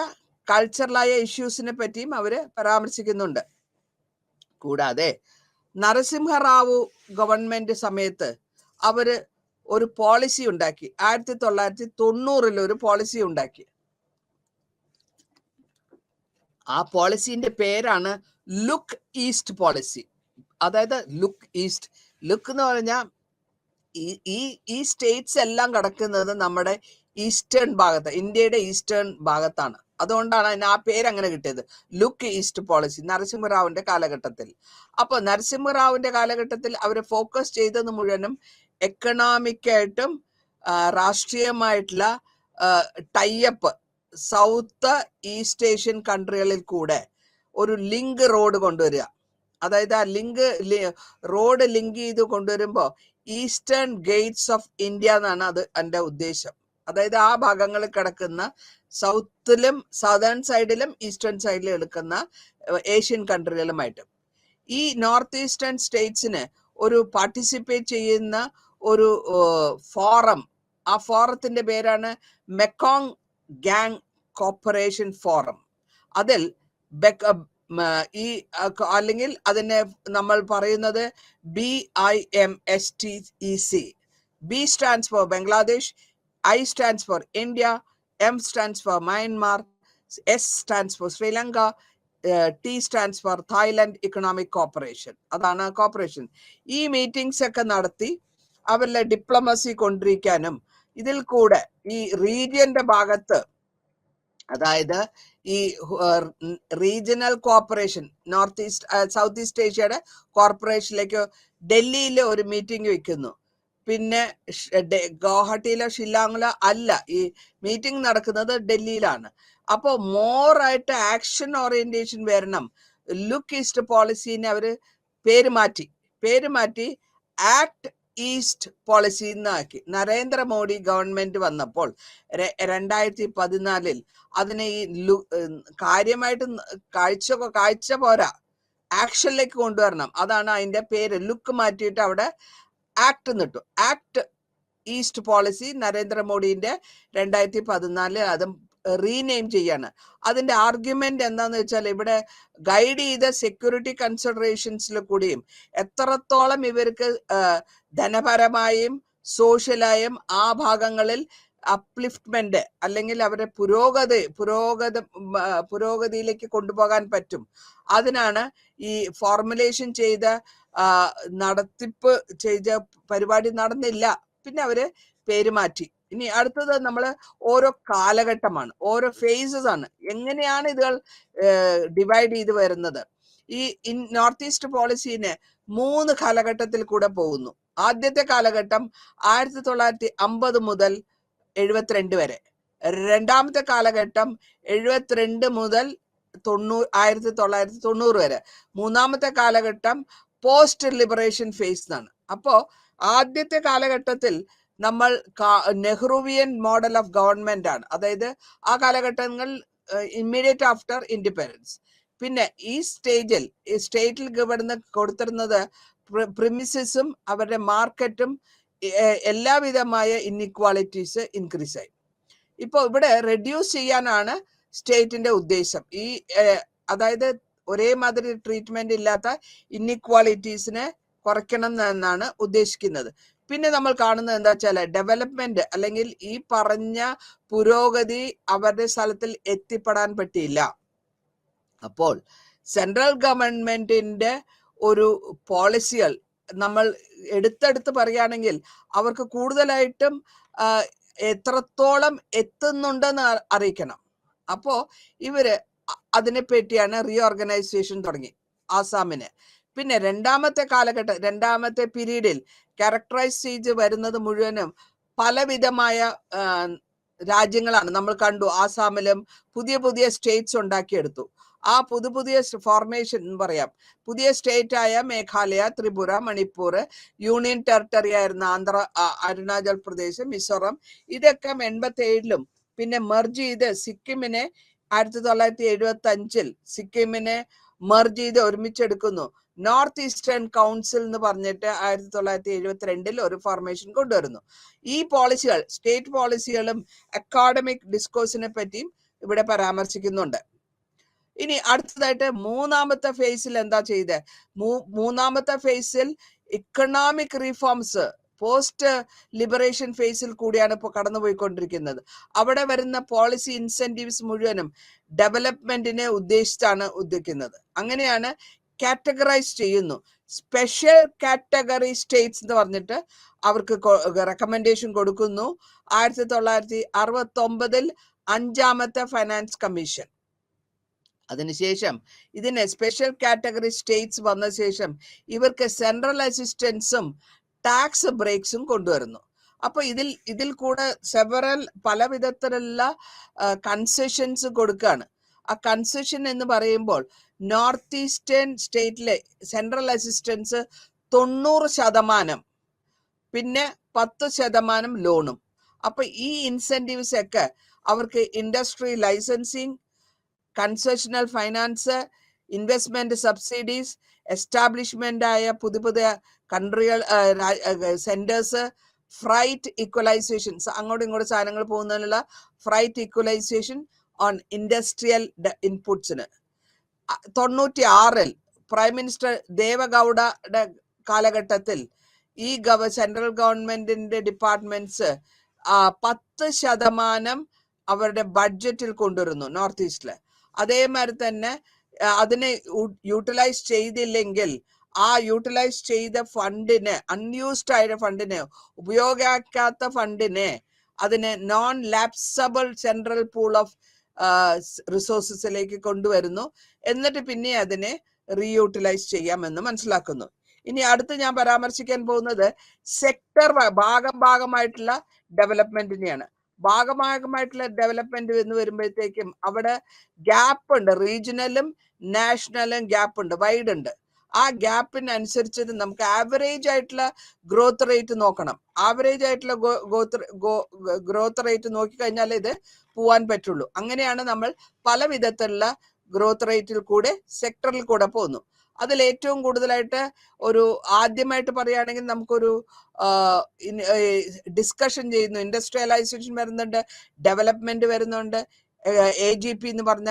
കൾച്ചറലായ ഇഷ്യൂസിനെ പറ്റിയും അവര് പരാമർശിക്കുന്നുണ്ട്. കൂടാതെ നരസിംഹറാവു ഗവൺമെന്റ് സമയത്ത് അവര് ഒരു പോളിസി ഉണ്ടാക്കി, 1990 ഒരു പോളിസി ഉണ്ടാക്കി. ആ പോളിസിന്റെ പേരാണ് ലുക്ക് ഈസ്റ്റ് പോളിസി. അതായത് ലുക്ക് എന്ന് പറഞ്ഞാൽ ഈ സ്റ്റേറ്റ്സ് എല്ലാം കിടക്കുന്നത് നമ്മുടെ ഈസ്റ്റേൺ ഭാഗത്ത്, ഇന്ത്യയുടെ ഈസ്റ്റേൺ ഭാഗത്താണ്. അതുകൊണ്ടാണ് അതിന് ആ പേര് അങ്ങനെ കിട്ടിയത്, ലുക്ക് ഈസ്റ്റ് പോളിസി, നരസിംഹറാവുവിന്റെ കാലഘട്ടത്തിൽ. അപ്പൊ നരസിംഹറാവുവിന്റെ കാലഘട്ടത്തിൽ അവർ ഫോക്കസ് ചെയ്തത് മുഴുവനും എക്കണോമിക്കായിട്ടും രാഷ്ട്രീയമായിട്ടുള്ള ടൈപ്പ് സൗത്ത് ഈസ്റ്റ് ഏഷ്യൻ കൺട്രികളിൽ കൂടെ ഒരു ലിങ്ക് റോഡ് കൊണ്ടുവരിക. അതായത് ആ റോഡ് ലിങ്ക് ചെയ്ത് കൊണ്ടുവരുമ്പോൾ ഈസ്റ്റേൺ ഗേറ്റ്സ് ഓഫ് ഇന്ത്യ എന്നാണ് അതിന്റെ ഉദ്ദേശം. അതായത് ആ ഭാഗങ്ങളിൽ കിടക്കുന്ന സൗത്തിലും സദേൺ സൈഡിലും ഈസ്റ്റേൺ സൈഡിലും എടുക്കുന്ന ഏഷ്യൻ കൺട്രികളുമായിട്ട് ഈ നോർത്ത് ഈസ്റ്റേൺ സ്റ്റേറ്റ്സിന് ഒരു പാർട്ടിസിപ്പേറ്റ് ചെയ്യുന്ന ഒരു ഫോറം, ആ ഫോറത്തിന്റെ പേരാണ് മെക്കോങ് ഗാങ് കോപ്പറേഷൻ ഫോറം. അതിൽ അല്ലെങ്കിൽ അതിനെ നമ്മൾ പറയുന്നത് BIMSTEC. B stands for Bangladesh, I stands for India, M stands for Myanmar, S stands for Sri Lanka, T stands for Thailand Economic Cooperation. അതാണ് കോപ്പറേഷൻ. ഈ മീറ്റിംഗ്സ് ഒക്കെ നടത്തി അവരുടെ ഡിപ്ലോമസി കൊണ്ടിരിക്കാനും ഇതിൽ കൂടെ ഈ റീജിയന്റെ ഭാഗത്ത് അതായത് ഈ റീജിയണൽ കോർപ്പറേഷൻ സൗത്ത് ഈസ്റ്റ് ഏഷ്യയുടെ കോർപ്പറേഷനിലേക്ക് ഡൽഹിയിൽ ഒരു മീറ്റിംഗ് വെക്കുന്നു. പിന്നെ ഗുവാഹട്ടിയിലോ ഷില്ലോങ്ങിലോ അല്ല, ഈ മീറ്റിംഗ് നടക്കുന്നത് ഡൽഹിയിലാണ്. അപ്പോൾ മോറായിട്ട് ആക്ഷൻ ഓറിയന്റേഷൻ വരണം. ലുക്ക് ഈസ്റ്റ് പോളിസിനെ അവര് പേര് മാറ്റി ആക്ട് ഈസ്റ്റ് പോളിസി എന്നാക്കി. നരേന്ദ്രമോദി ഗവൺമെന്റ് വന്നപ്പോൾ 2014 അതിനെ ഈ കാര്യമായിട്ട് കാഴ്ച പോരാ, ആക്ഷനിലേക്ക് കൊണ്ടുവരണം. അതാണ് അതിന്റെ പേര്. ലുക്ക് മാറ്റിയിട്ട് അവിടെ ആക്ട് നിട്ടു. ആക്ട് ഈസ്റ്റ് പോളിസി നരേന്ദ്രമോദിന്റെ 2014 അത് റീനെയിം ചെയ്യാണ്. അതിന്റെ ആർഗ്യുമെന്റ് എന്താന്ന് വെച്ചാൽ ഇവിടെ ഗൈഡ് ചെയ്ത സെക്യൂരിറ്റി കൺസിഡറേഷൻസിൽ കൂടിയും എത്രത്തോളം ഇവർക്ക് ധനപരമായും സോഷ്യലായും ആ ഭാഗങ്ങളിൽ അപ്ലിഫ്റ്റ്മെന്റ് അല്ലെങ്കിൽ അവരെ പുരോഗതിയിലേക്ക് കൊണ്ടുപോകാൻ പറ്റും. അതിനാണ് ഈ ഫോർമുലേഷൻ ചെയ്ത നടത്തിപ്പ് ചെയ്ത പരിപാടി നടന്നില്ല. പിന്നെ അവര് പേര് മാറ്റി. ഇനി അടുത്തത് നമ്മൾ ഓരോ കാലഘട്ടമാണ്, ഓരോ ഫേസസ് ആണ്, എങ്ങനെയാണ് ഇതുകൾ ഡിവൈഡ് ചെയ്ത് വരുന്നത്. ഈ നോർത്ത് ഈസ്റ്റ് പോളിസിനെ 3 കാലഘട്ടത്തിൽ കൂടെ പോകുന്നു. ആദ്യത്തെ കാലഘട്ടം 1950 മുതൽ 72 വരെ. രണ്ടാമത്തെ കാലഘട്ടം 72 മുതൽ 1990 വരെ. മൂന്നാമത്തെ കാലഘട്ടം പോസ്റ്റ് ലിബറേഷൻ ഫേസ് എന്നാണ്. അപ്പോ ആദ്യത്തെ കാലഘട്ടത്തിൽ നമ്മൾ നെഹ്റുവിയൻ മോഡൽ ഓഫ് ഗവൺമെന്റ് ആണ്. അതായത് ആ കാലഘട്ടങ്ങൾ ഇമ്മീഡിയറ്റ് ആഫ്റ്റർ ഇൻഡിപെൻഡൻസ്. പിന്നെ ഈ സ്റ്റേറ്റിൽ ഇവിടുന്ന് കൊടുത്തിരുന്നത് പ്രിമിസസും അവരുടെ മാർക്കറ്റും എല്ലാവിധമായ ഇൻഇക്വാളിറ്റീസ് ഇൻക്രീസ് ആയി. ഇപ്പോൾ ഇവിടെ റെഡ്യൂസ് ചെയ്യാനാണ് സ്റ്റേറ്റിന്റെ ഉദ്ദേശം. ഈ അതായത് ഒരേ മാതിരി ട്രീറ്റ്മെന്റ് ഇല്ലാത്ത ഇൻഇക്വാളിറ്റീസിനെ കുറയ്ക്കണം എന്നാണ് ഉദ്ദേശിക്കുന്നത്. പിന്നെ നമ്മൾ കാണുന്നത് എന്താ വെച്ചാൽ ഡെവലപ്മെന്റ് അല്ലെങ്കിൽ ഈ പറഞ്ഞ പുരോഗതി അവരുടെ സ്ഥലത്തിൽ എത്തിപ്പെടാൻ പറ്റിയില്ല. അപ്പോൾ സെൻട്രൽ ഗവൺമെന്റിന്റെ ഒരു പോളിസികൾ നമ്മൾ എടുത്തെടുത്ത് പറയുകയാണെങ്കിൽ അവർക്ക് കൂടുതലായിട്ടും എത്രത്തോളം എത്തുന്നുണ്ടെന്ന് അറിയിക്കണം. അപ്പോ ഇവര് അതിനെ പറ്റിയാണ് റീഓർഗനൈസേഷൻ തുടങ്ങി ആസാമിന്. പിന്നെ രണ്ടാമത്തെ പീരീഡിൽ ക്യാരക്ടറൈസ് ചെയ്ത് വരുന്നത് മുഴുവനും പലവിധമായ രാജ്യങ്ങളാണ്. നമ്മൾ കണ്ടു ആസാമിലും പുതിയ സ്റ്റേറ്റ്സ് ഉണ്ടാക്കിയെടുത്തു. ആ പുതിയ ഫോർമേഷൻ എന്ന് പറയാം. പുതിയ സ്റ്റേറ്റ് ആയ മേഘാലയ, ത്രിപുര, മണിപ്പൂർ, യൂണിയൻ ടെറിട്ടറി ആയിരുന്ന അരുണാചൽ പ്രദേശ്, മിസോറം, ഇതൊക്കെ 87ലും പിന്നെ മെർജ് ചെയ്ത് സിക്കിമിനെ 1975 സിക്കിമിനെ മെർജ് ചെയ്ത് ഒരുമിച്ചെടുക്കുന്നു. നോർത്ത് ഈസ്റ്റേൺ കൗൺസിൽ എന്ന് പറഞ്ഞിട്ട് 1972 ഒരു ഫോർമേഷൻ കൊണ്ടുവരുന്നു. ഈ പോളിസികൾ, സ്റ്റേറ്റ് പോളിസികളും അക്കാഡമിക് ഡിസ്കോഴ്സിനെ പറ്റിയും ഇവിടെ പരാമർശിക്കുന്നുണ്ട്. ഇനി അടുത്തതായിട്ട് മൂന്നാമത്തെ ഫേസിൽ എന്താ ചെയ്തത്? മൂന്നാമത്തെ ഫേസിൽ ഇക്കണോമിക് റീഫോംസ് പോസ്റ്റ് ലിബറേഷൻ ഫേസിൽ കൂടിയാണ് ഇപ്പോൾ കടന്നുപോയിക്കൊണ്ടിരിക്കുന്നത്. അവിടെ വരുന്ന പോളിസി ഇൻസെന്റീവ്സ് മുഴുവനും ഡെവലപ്മെന്റിനെ ഉദ്ദേശിച്ചാണ് ഉദ്ദേശിക്കുന്നത്. അങ്ങനെയാണ് കാറ്റഗറൈസ് ചെയ്യുന്നു. സ്പെഷ്യൽ കാറ്റഗറി സ്റ്റേറ്റ്സ് എന്ന് പറഞ്ഞിട്ട് അവർക്ക് റെക്കമെൻഡേഷൻ കൊടുക്കുന്നു. 1969 5ാമത്തെ ഫൈനാൻസ് കമ്മീഷൻ. അതിനുശേഷം ഇതിന് സ്പെഷ്യൽ കാറ്റഗറി സ്റ്റേറ്റ്സ് വന്ന ശേഷം ഇവർക്ക് സെൻട്രൽ അസിസ്റ്റൻസും ടാക്സ് ബ്രേക്സും കൊണ്ടുവരുന്നു. അപ്പൊ ഇതിൽ കൂടെ പല വിധത്തിലുള്ള കൺസെഷൻസ് കൊടുക്കുകയാണ്. ആ കൺസെഷൻ എന്ന് പറയുമ്പോൾ നോർത്ത് ഈസ്റ്റേൺ സ്റ്റേറ്റിലെ സെൻട്രൽ അസിസ്റ്റൻസ് 90%, പിന്നെ 10% ലോണും. അപ്പൊ ഈ ഇൻസെന്റീവ്സ് ഒക്കെ അവർക്ക് industry licensing, concessional finance, investment subsidies, establishment ആയ പുതിയ കൺട്രികൾ സെന്റേഴ്സ്, ഫ്രൈറ്റ് ഈക്വലൈസേഷൻസ്, അങ്ങോട്ടും ഇങ്ങോട്ടും സാധനങ്ങൾ പോകുന്നതിനുള്ള ഫ്രൈറ്റ് ഈക്വലൈസേഷൻ ഓൺ ഇൻഡസ്ട്രിയൽ ഇൻപുട്സിന്. 96 പ്രൈം മിനിസ്റ്റർ ദേവഗൌഡയുടെ കാലഘട്ടത്തിൽ ഈ സെൻട്രൽ ഗവൺമെന്റിന്റെ ഡിപ്പാർട്ട്മെന്റ്സ് 10% അവരുടെ ബഡ്ജറ്റിൽ കൊണ്ടുവരുന്നു നോർത്ത് ഈസ്റ്റില്. അതേമാതിരി തന്നെ അതിനെ യൂട്ടിലൈസ് ചെയ്തില്ലെങ്കിൽ ആ യൂട്ടിലൈസ് ചെയ്ത ഫണ്ടിന്, അൺയൂസ്ഡ് ആയ ഫണ്ടിന്, ഉപയോഗിക്കാത്ത ഫണ്ടിനെ അതിന് non lapsable central pool of റിസോഴ്സസിലേക്ക് കൊണ്ടുവരുന്നു, എന്നിട്ട് പിന്നെ അതിനെ റീയൂട്ടിലൈസ് ചെയ്യാമെന്ന് മനസ്സിലാക്കുന്നു. ഇനി അടുത്ത് ഞാൻ പരാമർശിക്കാൻ പോകുന്നത് സെക്ടർ ഭാഗമായിട്ടുള്ള ഡെവലപ്മെന്റിനെയാണ്. ഭാഗമായിട്ടുള്ള ഡെവലപ്മെന്റ് എന്ന് വരുമ്പോഴത്തേക്കും അവിടെ ഗ്യാപ്പ് ഉണ്ട്, റീജിയണലും നാഷണലും ഗ്യാപ്പ് ഉണ്ട്, വൈഡ് ഉണ്ട്. ആ ഗ്യാപ്പിനനുസരിച്ച് നമുക്ക് ആവറേജ് ആയിട്ടുള്ള ഗ്രോത്ത് റേറ്റ് നോക്കണം. ആവറേജ് ആയിട്ടുള്ള ഗ്രോത്ത് റേറ്റ് നോക്കിക്കഴിഞ്ഞാൽ ഇത് പോവാൻ പറ്റുള്ളൂ. അങ്ങനെയാണ് നമ്മൾ പല വിധത്തിലുള്ള ഗ്രോത്ത് റേറ്റിൽ കൂടെ സെക്ടറിൽ കൂടെ പോകുന്നു. അതിൽ ഏറ്റവും കൂടുതലായിട്ട് ഒരു ആദ്യമായിട്ട് പറയുകയാണെങ്കിൽ നമുക്കൊരു ഡിസ്കഷൻ ചെയ്യുന്നു. ഇൻഡസ്ട്രിയലൈസേഷൻ വരുന്നുണ്ട്, ഡെവലപ്മെന്റ് വരുന്നുണ്ട്, AGP എന്ന് പറഞ്ഞ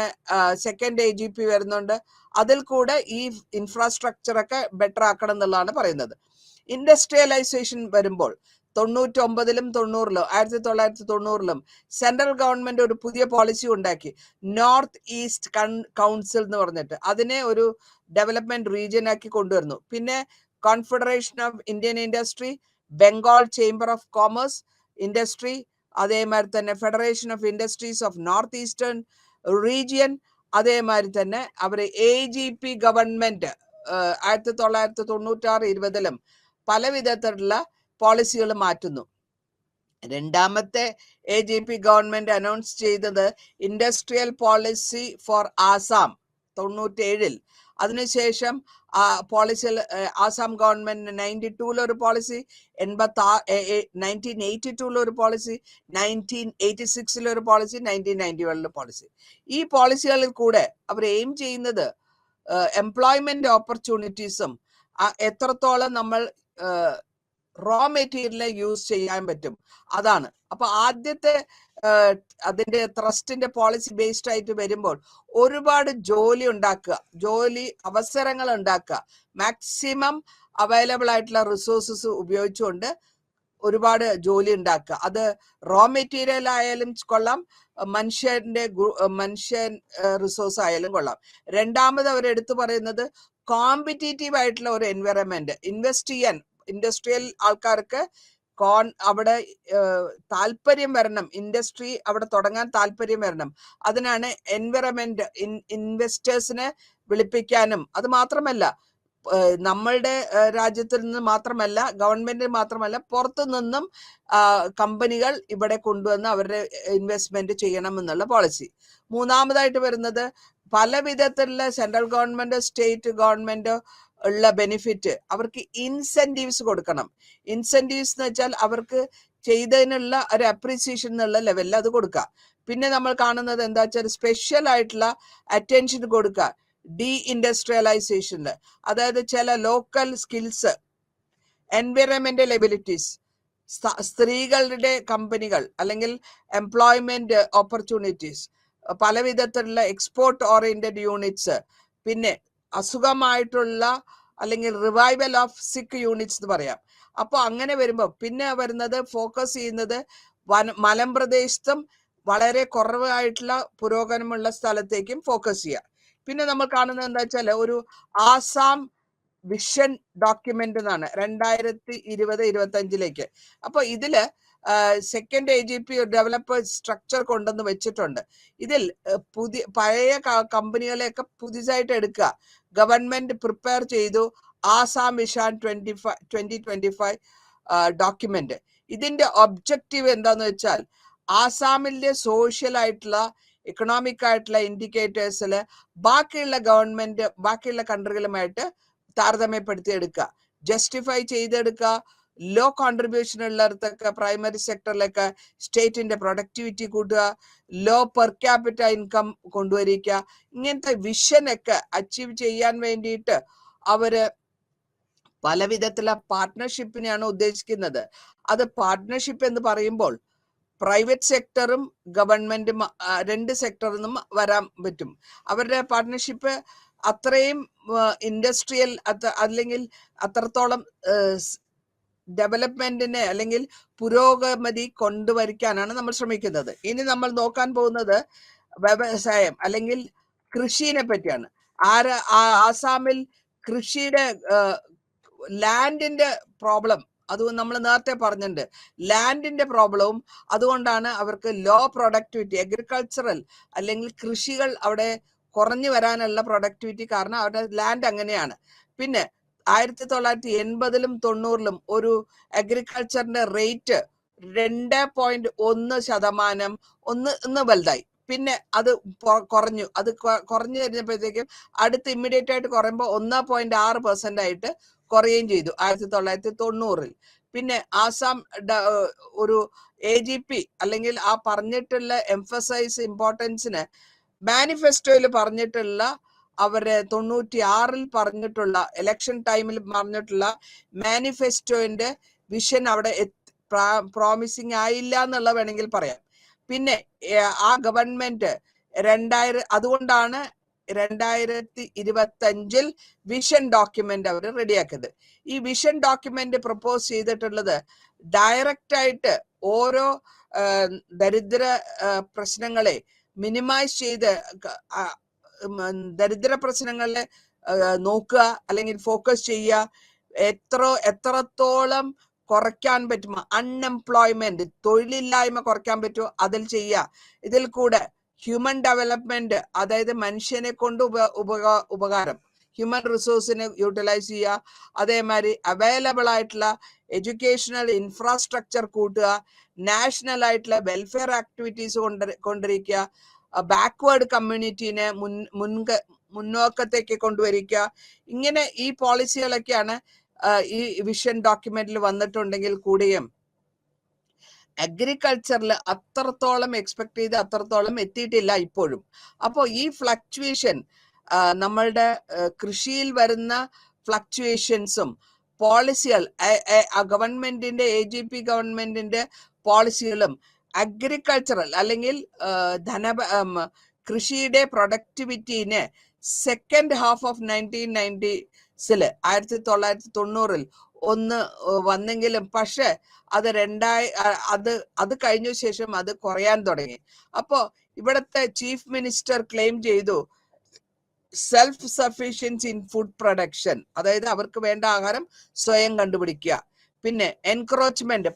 സെക്കൻഡ് AGP വരുന്നുണ്ട്. അതിൽ കൂടെ ഈ ഇൻഫ്രാസ്ട്രക്ചർ ഒക്കെ ബെറ്റർ ആക്കണം എന്നുള്ളതാണ് പറയുന്നത്. ഇൻഡസ്ട്രിയലൈസേഷൻ വരുമ്പോൾ 99-ലും 90-ലും 1990-ലും സെൻട്രൽ ഗവൺമെന്റ് ഒരു പുതിയ പോളിസി ഉണ്ടാക്കി, നോർത്ത് ഈസ്റ്റ് കൗൺസിൽ എന്ന് പറഞ്ഞിട്ട് അതിനെ ഒരു ഡെവലപ്മെന്റ് റീജിയൻ ആക്കി കൊണ്ടുവരുന്നു. പിന്നെ confederation of Indian industry, Bengal chamber of commerce industry, അതേമാതിരി തന്നെ federation of industries of north eastern region, അതേമാതിരി തന്നെ അവർ AGP ഗവൺമെന്റ് 1996-20-ലും പല വിധത്തിലുള്ള പോളിസികൾ മാറ്റുന്നു. രണ്ടാമത്തെ AGP ഗവൺമെന്റ് അനൗൺസ് ചെയ്തത് ഇൻഡസ്ട്രിയൽ പോളിസി ഫോർ ആസാം 97-ൽ. അതിനുശേഷം പോളിസിയിൽ ആസാം ഗവൺമെന്റ് 92-ൽ ഒരു പോളിസി, 1982-ൽ ഒരു പോളിസി, 1986-ൽ ഒരു പോളിസി, 1991-ൽ പോളിസി. ഈ പോളിസികളിൽ കൂടെ അവർ എയിം ചെയ്യുന്നത് എംപ്ലോയ്മെന്റ് ഓപ്പർച്യൂണിറ്റീസും എത്രത്തോളം നമ്മൾ റോ മെറ്റീരിയലിനെ യൂസ് ചെയ്യാൻ പറ്റും അതാണ്. അപ്പൊ ആദ്യത്തെ അതിന്റെ ട്രസ്റ്റിന്റെ പോളിസി ബേസ്ഡ് ആയിട്ട് വരുമ്പോൾ ഒരുപാട് ജോലി ഉണ്ടാക്കുക, ജോലി അവസരങ്ങൾ ഉണ്ടാക്കുക, മാക്സിമം അവൈലബിൾ ആയിട്ടുള്ള റിസോഴ്സസ് ഉപയോഗിച്ചുകൊണ്ട് ഒരുപാട് ജോലി ഉണ്ടാക്കുക. അത് റോ മെറ്റീരിയൽ ആയാലും കൊള്ളാം, മനുഷ്യൻ റിസോഴ്സ് ആയാലും കൊള്ളാം. രണ്ടാമത് അവർ എടുത്തു പറയുന്നത് കോമ്പറ്റീറ്റീവ് ആയിട്ടുള്ള ഒരു എൻവയറമെന്റ് ഇൻവെസ്റ്റ് ചെയ്യാൻ ഇൻഡസ്ട്രിയൽ ആൾക്കാർക്ക് അവിടെ താല്പര്യം വരണം, ഇൻഡസ്ട്രി അവിടെ തുടങ്ങാൻ താല്പര്യം വരണം. അതിനാണ് എൻവയറമെന്റ് ഇൻവെസ്റ്റേഴ്സിനെ വിളിപ്പിക്കാനും, അത് മാത്രമല്ല നമ്മളുടെ രാജ്യത്തിൽ നിന്ന് മാത്രമല്ല, ഗവൺമെന്റിന് മാത്രമല്ല, പുറത്തു നിന്നും കമ്പനികൾ ഇവിടെ കൊണ്ടുവന്ന് അവരുടെ ഇൻവെസ്റ്റ്മെന്റ് ചെയ്യണം എന്നുള്ള പോളിസി. മൂന്നാമതായിട്ട് വരുന്നത് പല വിധത്തിലുള്ള സെൻട്രൽ ഗവൺമെന്റ് സ്റ്റേറ്റ് ഗവൺമെന്റ് ഉള്ള ബെനിഫിറ്റ്, അവർക്ക് ഇൻസെന്റീവ്സ് കൊടുക്കണം. ഇൻസെന്റീവ്സ് എന്ന് വെച്ചാൽ അവർക്ക് ചെയ്തതിനുള്ള ഒരു അപ്രീസിയേഷൻ എന്നുള്ള ലെവലിൽ അത് കൊടുക്കുക. പിന്നെ നമ്മൾ കാണുന്നത് എന്താ വെച്ചാൽ സ്പെഷ്യൽ ആയിട്ടുള്ള അറ്റൻഷൻ കൊടുക്കുക ഡി ഇൻഡസ്ട്രിയലൈസേഷനിൽ. അതായത് ചില ലോക്കൽ സ്കിൽസ്, എൻവയറമെന്റൽ എബിലിറ്റീസ്, സ്ത്രീകളുടെ കമ്പനികൾ അല്ലെങ്കിൽ എംപ്ലോയ്മെന്റ് ഓപ്പർച്യൂണിറ്റീസ്, പല വിധത്തിലുള്ള എക്സ്പോർട്ട് ഓറിയന്റഡ് യൂണിറ്റ്സ്, പിന്നെ അസുഖമായിട്ടുള്ള അല്ലെങ്കിൽ റിവൈവൽ ഓഫ് സിക്ക് യൂണിറ്റ്സ് എന്ന് പറയാം. അപ്പൊ അങ്ങനെ വരുമ്പോൾ പിന്നെ വരുന്നത് ഫോക്കസ് ചെയ്യുന്നത് മലമ്പ്രദേശത്തും വളരെ കുറവായിട്ടുള്ള പുരോഗമനമുള്ള സ്ഥലത്തേക്കും ഫോക്കസ് ചെയ്യുക. പിന്നെ നമ്മൾ കാണുന്നത് എന്താ വെച്ചാൽ ഒരു ആസാം വിഷൻ ഡോക്യുമെന്റ് എന്നാണ് 2020-25 അപ്പൊ ഇതില് സെക്കൻഡ് AGP ഡെവലപ്പർ സ്ട്രക്ചർ കൊണ്ടുവന്ന് വെച്ചിട്ടുണ്ട്. ഇതിൽ പഴയ കമ്പനികളെയൊക്കെ പുതിയതായിട്ട് എടുക്കുക. ഗവൺമെന്റ് പ്രിപ്പയർ ചെയ്തു ആസാം വിഷൻ 2025 ഡോക്യുമെന്റ്. ഇതിന്റെ ഒബ്ജക്റ്റീവ് എന്താന്ന് വെച്ചാൽ ആസാമിലെ സോഷ്യൽ ആയിട്ടുള്ള എക്കണോമിക് ആയിട്ടുള്ള ഇൻഡിക്കേറ്റേഴ്സിൽ ബാക്കിയുള്ള കൺട്രികളുമായിട്ട് താരതമ്യപ്പെടുത്തി എടുക്കുക, ജസ്റ്റിഫൈ ചെയ്തെടുക്കുക. ലോ കോൺട്രിബ്യൂഷൻ ഉള്ളിടത്തൊക്കെ പ്രൈമറി സെക്ടറിലൊക്കെ സ്റ്റേറ്റിന്റെ പ്രൊഡക്ടിവിറ്റി കൂട്ടുക, ലോ പെർ ക്യാപിറ്റ ഇൻകം കൊണ്ടുവരിക. ഇങ്ങനത്തെ വിഷനൊക്കെ അച്ചീവ് ചെയ്യാൻ വേണ്ടിയിട്ട് അവര് പല വിധത്തിലുള്ള പാർട്ട്ണർഷിപ്പിനെയാണ് ഉദ്ദേശിക്കുന്നത്. അത് പാർട്ട്ണർഷിപ്പ് എന്ന് പറയുമ്പോൾ പ്രൈവറ്റ് സെക്ടറും ഗവൺമെന്റും രണ്ട് സെക്ടറിൽ നിന്നും വരാൻ പറ്റും. അവരുടെ പാർട്ട്ണർഷിപ്പ് അത്രയും ഇൻഡസ്ട്രിയൽ അല്ലെങ്കിൽ അത്രത്തോളം ഡെവലപ്മെന്റിനെ അല്ലെങ്കിൽ പുരോഗതി കൊണ്ടുവരിക്കാനാണ് നമ്മൾ ശ്രമിക്കുന്നത്. ഇനി നമ്മൾ നോക്കാൻ പോകുന്നത് വ്യവസായം അല്ലെങ്കിൽ കൃഷിയെ പറ്റിയാണ്. ആസാമിൽ കൃഷിയുടെ ലാൻഡിന്റെ പ്രോബ്ലം അത് നമ്മൾ നേരത്തെ പറഞ്ഞിട്ടുണ്ട്. ലാൻഡിന്റെ പ്രോബ്ലവും അതുകൊണ്ടാണ് അവർക്ക് ലോ പ്രൊഡക്ടിവിറ്റി, അഗ്രികൾച്ചറൽ അല്ലെങ്കിൽ കൃഷികൾ അവിടെ കുറഞ്ഞു വരാനുള്ള പ്രൊഡക്ടിവിറ്റി കാരണം അവരുടെ ലാൻഡ് അങ്ങനെയാണ്. പിന്നെ 1980-ലും 90-ലും ഒരു അഗ്രികൾച്ചറിന്റെ റേറ്റ് 2.1% ഒന്ന് വലുതായി. പിന്നെ അത് കുറഞ്ഞു. അത് കുറഞ്ഞു കഴിഞ്ഞപ്പോഴത്തേക്കും അടുത്ത് ഇമ്മീഡിയറ്റ് ആയിട്ട് കുറയുമ്പോൾ 1.6% ആയിട്ട് കുറയുകയും ചെയ്തു 1990-ൽ. പിന്നെ ആസാം ഒരു AGP അല്ലെങ്കിൽ ആ പറഞ്ഞിട്ടുള്ള എംഫസൈസ് ഇമ്പോർട്ടൻസിന് മാനിഫെസ്റ്റോയിൽ പറഞ്ഞിട്ടുള്ള അവര് 96-ൽ പറഞ്ഞിട്ടുള്ള ഇലക്ഷൻ ടൈമിൽ പറഞ്ഞിട്ടുള്ള മാനിഫെസ്റ്റോന്റെ വിഷൻ അവിടെ പ്രോമിസിങ് ആയില്ല എന്നുള്ള വേണമെങ്കിൽ പറയാം. പിന്നെ ആ ഗവൺമെന്റ് അതുകൊണ്ടാണ് 2025-ൽ വിഷൻ ഡോക്യുമെന്റ് അവർ റെഡിയാക്കിയത്. ഈ വിഷൻ ഡോക്യുമെന്റ് പ്രപ്പോസ് ചെയ്തിട്ടുള്ളത് ഡയറക്റ്റ് ആയിട്ട് ഓരോ ദരിദ്ര പ്രശ്നങ്ങളെ മിനിമൈസ് ചെയ്ത് ദരിദ്ര പ്രശ്നങ്ങളെ നോക്കുക അല്ലെങ്കിൽ ഫോക്കസ് ചെയ്യുക, എത്രത്തോളം കുറയ്ക്കാൻ പറ്റുമോ, അൺഎംപ്ലോയ്മെന്റ് തൊഴിലില്ലായ്മ കുറയ്ക്കാൻ പറ്റുമോ അതിൽ ചെയ്യുക. ഇതിൽ കൂടെ ഹ്യൂമൻ ഡെവലപ്മെന്റ്, അതായത് മനുഷ്യനെ കൊണ്ട് ഉപകാരം, ഹ്യൂമൻ റിസോഴ്സിനെ യൂട്ടിലൈസ് ചെയ്യുക. അതേമാതിരി അവൈലബിൾ ആയിട്ടുള്ള എഡ്യൂക്കേഷണൽ ഇൻഫ്രാസ്ട്രക്ചർ കൂട്ടുക, നാഷണൽ ആയിട്ടുള്ള വെൽഫെയർ ആക്ടിവിറ്റീസ് കൊണ്ടിരിക്കുക, ബാക്ക്വേർഡ് കമ്മ്യൂണിറ്റീനെ മുന്നോക്കത്തേക്ക് കൊണ്ടുവരിക. ഇങ്ങനെ ഈ പോളിസികളൊക്കെയാണ് ഈ വിഷൻ ഡോക്യുമെന്റിൽ വന്നിട്ടുണ്ടെങ്കിൽ കൂടിയും അഗ്രികൾച്ചറിൽ അത്രത്തോളം എക്സ്പെക്ട് ചെയ്ത് അത്രത്തോളം എത്തിയിട്ടില്ല ഇപ്പോഴും. അപ്പോൾ ഈ ഫ്ലക്ച്വേഷൻ, നമ്മളുടെ കൃഷിയിൽ വരുന്ന ഫ്ലക്ച്വേഷൻസും പോളിസികൾ, ഗവൺമെന്റിന്റെ AGP ഗവൺമെന്റിന്റെ പോളിസികളും അഗ്രികൾച്ചറൽ അല്ലെങ്കിൽ കൃഷിയുടെ പ്രൊഡക്ടിവിറ്റീനെ സെക്കൻഡ് ഹാഫ് ഓഫ് 1990-ൽ 1990-ൽ ഒന്ന് വന്നെങ്കിലും പക്ഷെ അത് കഴിഞ്ഞ ശേഷം അത് കുറയാൻ തുടങ്ങി. അപ്പോ ഇവിടുത്തെ ചീഫ് മിനിസ്റ്റർ ക്ലെയിം ചെയ്തു self sufficiency in food production, അതായത് അവർക്ക് വേണ്ട ആഹാരം സ്വയം കണ്ടുപിടിക്കുക. പിന്നെ എൻക്രോച്ച്മെന്റ്,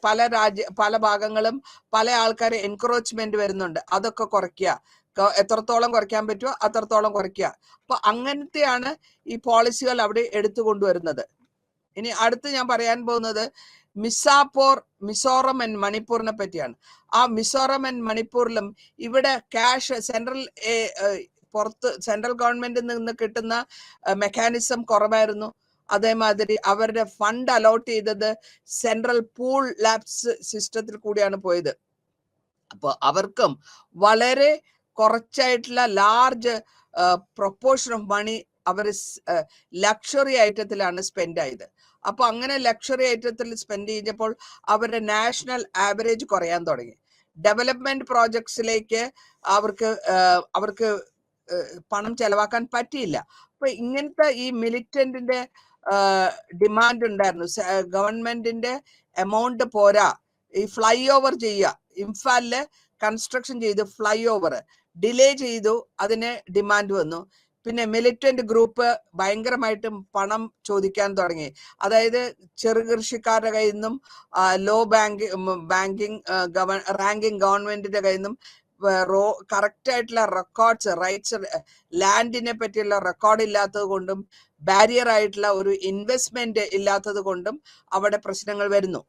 പല ഭാഗങ്ങളും പല ആൾക്കാരെ എൻക്രോച്ച്മെന്റ് വരുന്നുണ്ട്, അതൊക്കെ കുറയ്ക്കുക. എത്രത്തോളം കുറയ്ക്കാൻ പറ്റുമോ അത്രത്തോളം കുറയ്ക്കുക. അപ്പൊ അങ്ങനത്തെയാണ് ഈ പോളിസികൾ അവിടെ എടുത്തു കൊണ്ടുവരുന്നത്. ഇനി അടുത്ത് ഞാൻ പറയാൻ പോകുന്നത് മിസോറം ആൻഡ് മണിപ്പൂരിനെ പറ്റിയാണ്. ആ മിസോറം ആൻഡ് മണിപ്പൂരിലും ഇവിടെ ക്യാഷ് സെൻട്രൽ ഗവൺമെന്റിൽ നിന്ന് കിട്ടുന്ന മെക്കാനിസം കുറവായിരുന്നു. അതേമാതിരി അവരുടെ ഫണ്ട് അലോട്ട് ചെയ്തത് സെൻട്രൽ പൂൾ ലാബ്സ് സിസ്റ്റത്തിൽ കൂടിയാണ് പോയത്. അപ്പോൾ അവർക്കും വളരെ കുറച്ചായിട്ടുള്ള ലാർജ് പ്രൊപ്പോർഷൻ ഓഫ് മണി അവർ ലക്ഷറി ഐറ്റത്തിലാണ് സ്പെൻഡ് ആയത്. അപ്പൊ അങ്ങനെ ലക്ഷറി ഐറ്റത്തിൽ സ്പെൻഡ് ചെയ്തപ്പോൾ അവരുടെ നാഷണൽ ആവറേജ് കുറയാൻ തുടങ്ങി. ഡെവലപ്മെന്റ് പ്രോജക്ട്സിലേക്ക് അവർക്ക് പണം ചെലവാക്കാൻ പറ്റിയില്ല. അപ്പൊ ഇങ്ങനത്തെ ഈ മിലിറ്റന്റിന്റെ ഡിമാൻഡ് ഉണ്ടായിരുന്നു. ഗവൺമെന്റിന്റെ എമൗണ്ട് പോരാ, ഈ ഫ്ലൈ ഓവർ ചെയ്യുക, ഇംഫാലില് കൺസ്ട്രക്ഷൻ ചെയ്ത് ഫ്ലൈ ഓവർ ഡിലേ ചെയ്തു, അതിന് ഡിമാൻഡ് വന്നു. പിന്നെ മിലിറ്റന്റ് ഗ്രൂപ്പ് ഭയങ്കരമായിട്ടും പണം ചോദിക്കാൻ തുടങ്ങി. അതായത് ചെറു കൃഷിക്കാരുടെ കയ്യിൽ നിന്നും ലോ റാങ്കിങ് ഗവൺമെന്റിന്റെ കയ്യിൽ നിന്നും കറക്റ്റ് ആയിട്ടുള്ള റെക്കോർഡ്സ്, റൈറ്റ്സ്, ലാൻഡിനെ പറ്റിയുള്ള റെക്കോർഡ് ഇല്ലാത്തത് കൊണ്ടും ബാരിയർ ആയിട്ടുള്ള ഒരു ഇൻവെസ്റ്റ്മെന്റ് ഇല്ലാത്തത് കൊണ്ടും അവിടെ പ്രശ്നങ്ങൾ വരുന്നു.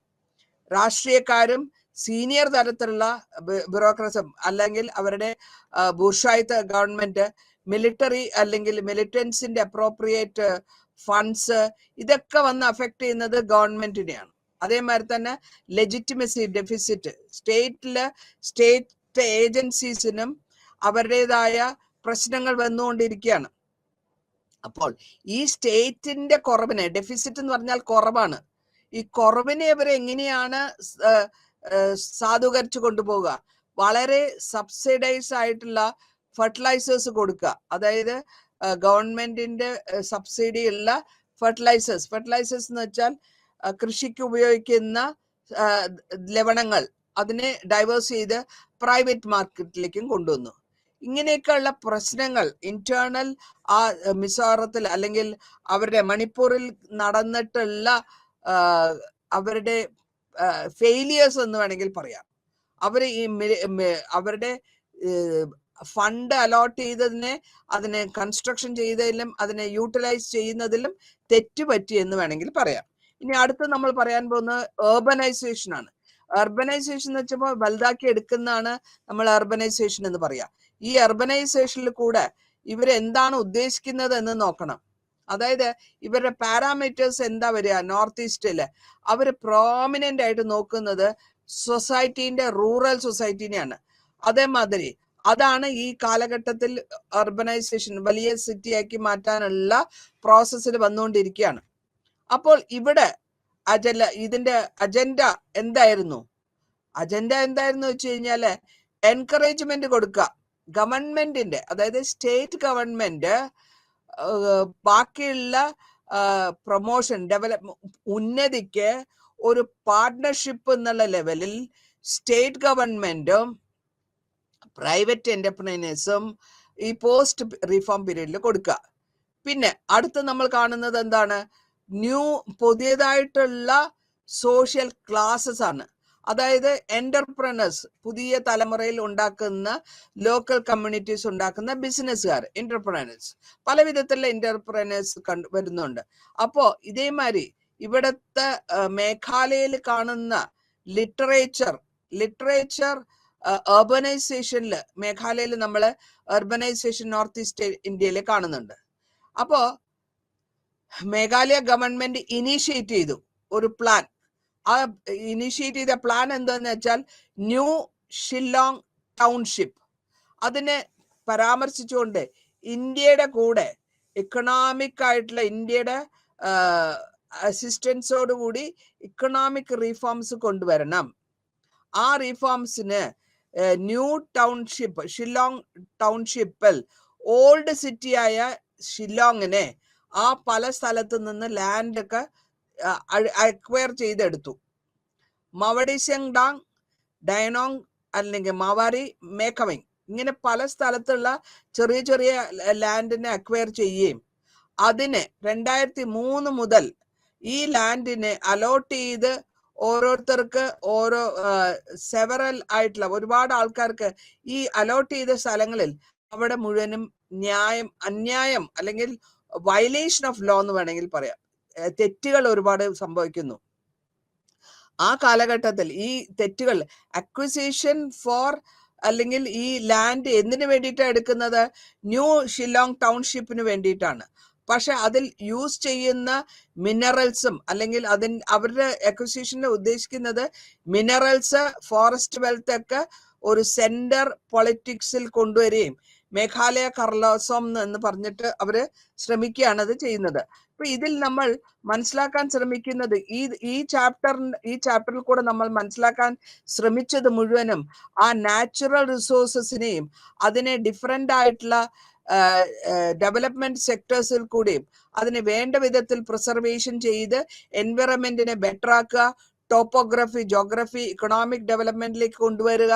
രാഷ്ട്രീയക്കാരും സീനിയർ തലത്തിലുള്ള ബ്യൂറോക്രസും അല്ലെങ്കിൽ അവരുടെ ബൂർഷ്വായിത്ത ഗവൺമെന്റ് മിലിറ്ററി അല്ലെങ്കിൽ മിലിറ്റൻസിന്റെ അപ്രോപ്രിയേറ്റ് ഫണ്ട്സ് ഇതൊക്കെ വന്ന് അഫക്ട് ചെയ്യുന്നത് ഗവൺമെന്റിനെയാണ്. അതേമാതിരി തന്നെ ലെജിറ്റിമസി ഡെഫിസിറ്റ്, സ്റ്റേറ്റ് ഏജൻസീസിനും അവരുടേതായ പ്രശ്നങ്ങൾ വന്നുകൊണ്ടിരിക്കുകയാണ്. അപ്പോൾ ഈ സ്റ്റേറ്റിന്റെ കുറവിനെ, ഡെഫിസിറ്റ് എന്ന് പറഞ്ഞാൽ കുറവാണ്, ഈ കുറവിനെ അവർ എങ്ങനെയാണ് സാധൂകരിച്ചു കൊണ്ടുപോവുക? വളരെ സബ്സിഡൈസ് ആയിട്ടുള്ള ഫെർട്ടിലൈസേഴ്സ് കൊടുക്കുക, അതായത് ഗവൺമെന്റിന്റെ സബ്സിഡി ഉള്ള ഫെർട്ടിലൈസേഴ്സ് എന്ന് വെച്ചാൽ കൃഷിക്ക് ഉപയോഗിക്കുന്ന ലവണങ്ങൾ, അതിനെ ഡൈവേഴ്സ് ചെയ്ത് പ്രൈവറ്റ് മാർക്കറ്റിലേക്കും കൊണ്ടുവന്നു. ഇങ്ങനെയൊക്കെയുള്ള പ്രശ്നങ്ങൾ ഇന്റേണൽ ആ മിസോറത്തിൽ അല്ലെങ്കിൽ അവരുടെ മണിപ്പൂരിൽ നടന്നിട്ടുള്ള അവരുടെ ഫെയിലിയേഴ്സ് എന്ന് വേണമെങ്കിൽ പറയാം. അവർ ഈ അവരുടെ ഫണ്ട് അലോട്ട് ചെയ്തതിനെ അതിനെ കൺസ്ട്രക്ഷൻ ചെയ്തതിലും അതിനെ യൂട്ടിലൈസ് ചെയ്യുന്നതിലും തെറ്റുപറ്റി എന്ന് വേണമെങ്കിൽ പറയാം. ഇനി അടുത്ത് നമ്മൾ പറയാൻ പോകുന്നത് ഏർബനൈസേഷൻ ആണ്. അർബനൈസേഷൻ എന്ന് വെച്ചപ്പോൾ വലുതാക്കി എടുക്കുന്നതാണ് നമ്മൾ അർബനൈസേഷൻ എന്ന് പറയാം. ഈ അർബനൈസേഷനിൽ കൂടെ ഇവരെന്താണ് ഉദ്ദേശിക്കുന്നത് എന്ന് നോക്കണം. അതായത് ഇവരുടെ പാരാമീറ്റേഴ്സ് എന്താ വരിക? നോർത്ത് ഈസ്റ്റില് അവർ പ്രോമിനന്റ് ആയിട്ട് നോക്കുന്നത് സൊസൈറ്റീന്റെ റൂറൽ സൊസൈറ്റീനെയാണ്. അതേമാതിരി അതാണ് ഈ കാലഘട്ടത്തിൽ അർബനൈസേഷൻ വലിയ സിറ്റിയാക്കി മാറ്റാനുള്ള പ്രോസസ്സിൽ വന്നുകൊണ്ടിരിക്കുകയാണ്. അപ്പോൾ ഇവിടെ ഇതിന്റെ അജണ്ട എന്തായിരുന്നു? അജണ്ട എന്തായിരുന്നു വെച്ച് കഴിഞ്ഞാല് എൻകറേജ്മെന്റ് കൊടുക്കുക ഗവൺമെന്റിന്റെ, അതായത് സ്റ്റേറ്റ് ഗവൺമെന്റ് ബാക്കിയുള്ള പ്രൊമോഷൻ ഉന്നതിക്ക് ഒരു പാർട്ട്ണർഷിപ്പ് എന്നുള്ള ലെവലിൽ സ്റ്റേറ്റ് ഗവൺമെന്റും പ്രൈവറ്റ് എന്റർപ്രൈനേഴ്സും ഈ പോസ്റ്റ് റീഫോം പീരീഡിൽ കൊടുക്കുക. പിന്നെ അടുത്ത് നമ്മൾ കാണുന്നത് എന്താണ്? പുതിയതായിട്ടുള്ള സോഷ്യൽ ക്ലാസസ് ആണ്. അതായത് എന്റർപ്രനേഴ്സ്, പുതിയ തലമുറയിൽ ഉണ്ടാക്കുന്ന ലോക്കൽ കമ്മ്യൂണിറ്റീസ് ഉണ്ടാക്കുന്ന ബിസിനസ്സുകാർ, എന്റർപ്രനേഴ്സ്, പല വിധത്തിലുള്ള എന്റർപ്രനേഴ്സ് വരുന്നുണ്ട്. അപ്പോ ഇതേമാതിരി ഇവിടുത്തെ മേഘാലയയിൽ കാണുന്ന ലിറ്ററേച്ചർ അർബനൈസേഷനിൽ മേഘാലയയിൽ നമ്മൾ അർബനൈസേഷൻ നോർത്ത് ഈസ്റ്റ് ഇന്ത്യയിൽ കാണുന്നുണ്ട്. അപ്പോ മേഘാലയ ഗവൺമെന്റ് ഇനീഷ്യേറ്റ് ചെയ്തു ഒരു പ്ലാൻ. ആ ഇനീഷ്യേറ്റ് ചെയ്ത പ്ലാൻ എന്താന്ന് വെച്ചാൽ ന്യൂ ഷില്ലോങ് ടൗൺഷിപ്പ്. അതിനെ പരാമർശിച്ചുകൊണ്ട് ഇന്ത്യയുടെ കൂടെ ഇക്കണോമിക് ആയിട്ടുള്ള ഇന്ത്യയുടെ അസിസ്റ്റൻസോടുകൂടി ഇക്കണോമിക് റീഫോംസ് കൊണ്ടുവരണം. ആ റീഫോംസിന് ന്യൂ ടൗൺഷിപ്പ്, ഷില്ലോങ് ടൗൺഷിപ്പിൽ ഓൾഡ് സിറ്റിയായ ഷില്ലോങ്ങിനെ ആ പല സ്ഥലത്ത് നിന്ന് ലാൻഡ് ഒക്കെ അക്വയർ ചെയ്തെടുത്തു. മവഡിസെങ്ഡാങ്, ഡയനോങ് അല്ലെങ്കിൽ മവാരി, മേക്കവിങ്, ഇങ്ങനെ പല സ്ഥലത്തുള്ള ചെറിയ ചെറിയ ലാൻഡിനെ അക്വയർ ചെയ്യുകയും അതിന് 2003 മുതൽ ഈ ലാൻഡിനെ അലോട്ട് ചെയ്ത് ഓരോരുത്തർക്ക് ഓരോ സെവറൽ ആയിട്ടുള്ള ഒരുപാട് ആൾക്കാർക്ക് ഈ അലോട്ട് ചെയ്ത സ്ഥലങ്ങളിൽ അവിടെ മുഴുവനും അന്യായം അല്ലെങ്കിൽ വയലേഷൻ ഓഫ് ലോ എന്ന് വേണമെങ്കിൽ പറയാം, തെറ്റുകൾ ഒരുപാട് സംഭവിക്കുന്നു. ആ കാലഘട്ടത്തിൽ ഈ തെറ്റുകൾ അക്വിസിഷൻ ഫോർ അല്ലെങ്കിൽ ഈ ലാൻഡ് എന്തിനു വേണ്ടിയിട്ടാണ് എടുക്കുന്നത്? ന്യൂ ഷില്ലോങ് ടൗൺഷിപ്പിന് വേണ്ടിയിട്ടാണ്. പക്ഷെ അതിൽ യൂസ് ചെയ്യുന്ന മിനറൽസും അല്ലെങ്കിൽ അവരുടെ അക്വിസിഷനിൽ ഉദ്ദേശിക്കുന്നത് മിനറൽസ്, ഫോറസ്റ്റ് വെൽത്ത് ഒക്കെ ഒരു സെന്റർ പൊളിറ്റിക്സിൽ കൊണ്ടുവരികയും മേഘാലയ കർലോസം എന്ന് പറഞ്ഞിട്ട് അവര് ശ്രമിക്കുകയാണ് അത് ചെയ്യുന്നത്. അപ്പൊ ഇതിൽ നമ്മൾ മനസ്സിലാക്കാൻ ശ്രമിക്കുന്നത് ഈ ചാപ്റ്ററിൽ കൂടെ നമ്മൾ മനസ്സിലാക്കാൻ ശ്രമിച്ചത് മുഴുവനും ആ നാച്ചുറൽ റിസോഴ്സസിനെയും അതിനെ ഡിഫറെന്റ് ആയിട്ടുള്ള ഡെവലപ്മെന്റ് സെക്ടേഴ്സിൽ കൂടിയും അതിനെ വേണ്ട വിധത്തിൽ പ്രിസർവേഷൻ ചെയ്ത് എൻവയറമെന്റിനെ ബെറ്റർ ആക്കുക, ടോപ്പോഗ്രഫി, ജോഗ്രഫി, ഇക്കണോമിക് ഡെവലപ്മെന്റിലേക്ക് കൊണ്ടുവരിക,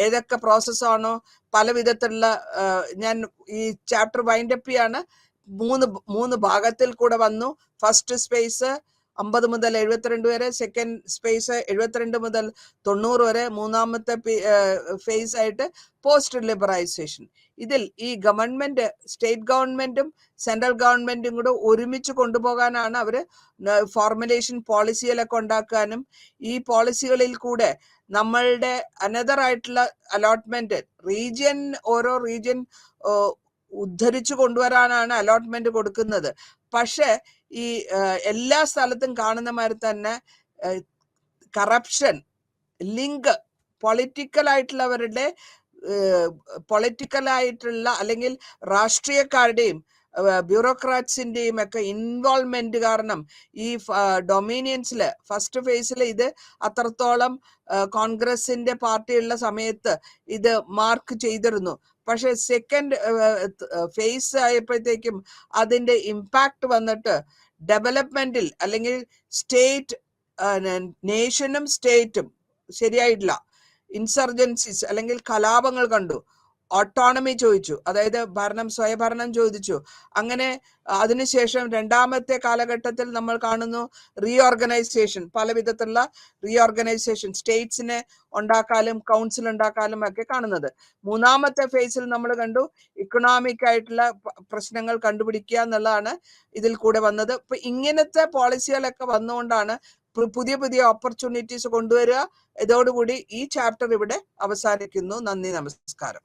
ഏതൊക്കെ പ്രോസസ്സാണോ പല വിധത്തിലുള്ള ഞാൻ ഈ ചാപ്റ്റർ വൈൻഡപ്പ് ചെയ്യാണ്. മൂന്ന് ഭാഗത്തിൽ കൂടെ വന്നു. ഫസ്റ്റ് സ്പേസ് 50 മുതൽ 72 വരെ, സെക്കൻഡ് സ്പേസ് 72 മുതൽ 90 വരെ, മൂന്നാമത്തെ ഫേസ് ആയിട്ട് പോസ്റ്റ് ലിബറൈസേഷൻ. ഇതിൽ ഈ ഗവൺമെന്റ്, സ്റ്റേറ്റ് ഗവൺമെന്റും സെൻട്രൽ ഗവൺമെന്റും കൂടെ ഒരുമിച്ച് കൊണ്ടുപോകാനാണ് അവര് ഫോർമുലേഷൻ പോളിസികളൊക്കെ ഉണ്ടാക്കാനും ഈ പോളിസികളിൽ കൂടെ നമ്മളുടെ അനദർ ആയിട്ടുള്ള അലോട്ട്മെന്റ് ഓരോ റീജിയൻ ഉദ്ധരിച്ചു കൊണ്ടുവരാനാണ് അലോട്ട്മെന്റ് കൊടുക്കുന്നത്. പക്ഷെ ഈ എല്ലാ സ്ഥലത്തും കാണുന്ന മാതിരി തന്നെ കറപ്ഷൻ, ലിങ്ക്, പൊളിറ്റിക്കലായിട്ടുള്ള അല്ലെങ്കിൽ രാഷ്ട്രീയക്കാരുടെയും ബ്യൂറോക്രാറ്റ്സിന്റെയും ഒക്കെ ഇൻവോൾവ്മെന്റ് കാരണം ഈ ഡൊമീനിയൻസില് ഫസ്റ്റ് ഫേസിൽ ഇത് അത്രത്തോളം കോൺഗ്രസിന്റെ പാർട്ടിയുള്ള സമയത്ത് ഇത് മാർക്ക് ചെയ്തിരുന്നു. പക്ഷെ സെക്കൻഡ് ഫേസ് ആയപ്പോഴത്തേക്കും അതിന്റെ ഇമ്പാക്ട് വന്നിട്ട് ഡെവലപ്മെന്റിൽ അല്ലെങ്കിൽ സ്റ്റേറ്റ്, നേഷനും സ്റ്റേറ്റും ശരിയായിട്ടില്ല. ഇൻസർജൻസീസ് അല്ലെങ്കിൽ കലാപങ്ങൾ കണ്ടു. ഓട്ടോണമി ചോദിച്ചു, അതായത് സ്വയംഭരണം ചോദിച്ചു. അങ്ങനെ അതിനുശേഷം രണ്ടാമത്തെ കാലഘട്ടത്തിൽ നമ്മൾ കാണുന്നു റീഓർഗനൈസേഷൻ, പല വിധത്തിലുള്ള റീഓർഗനൈസേഷൻ, സ്റ്റേറ്റ്സിനെ ഉണ്ടാക്കാനും കൗൺസിൽ ഉണ്ടാക്കാനും ഒക്കെ കാണുന്നത്. മൂന്നാമത്തെ ഫേസിൽ നമ്മൾ കണ്ടു ഇക്കണോമിക് ആയിട്ടുള്ള പ്രശ്നങ്ങൾ കണ്ടുപിടിക്കുക എന്നുള്ളതാണ് ഇതിൽ കൂടെ വന്നത്. ഇപ്പൊ ഇങ്ങനത്തെ പോളിസികളൊക്കെ വന്നുകൊണ്ടാണ് പുതിയ പുതിയ ഓപ്പർച്യൂണിറ്റീസ് കൊണ്ടുവരിക. ഇതോടുകൂടി ഈ ചാപ്റ്റർ ഇവിടെ അവസാനിക്കുന്നു. നന്ദി, നമസ്കാരം.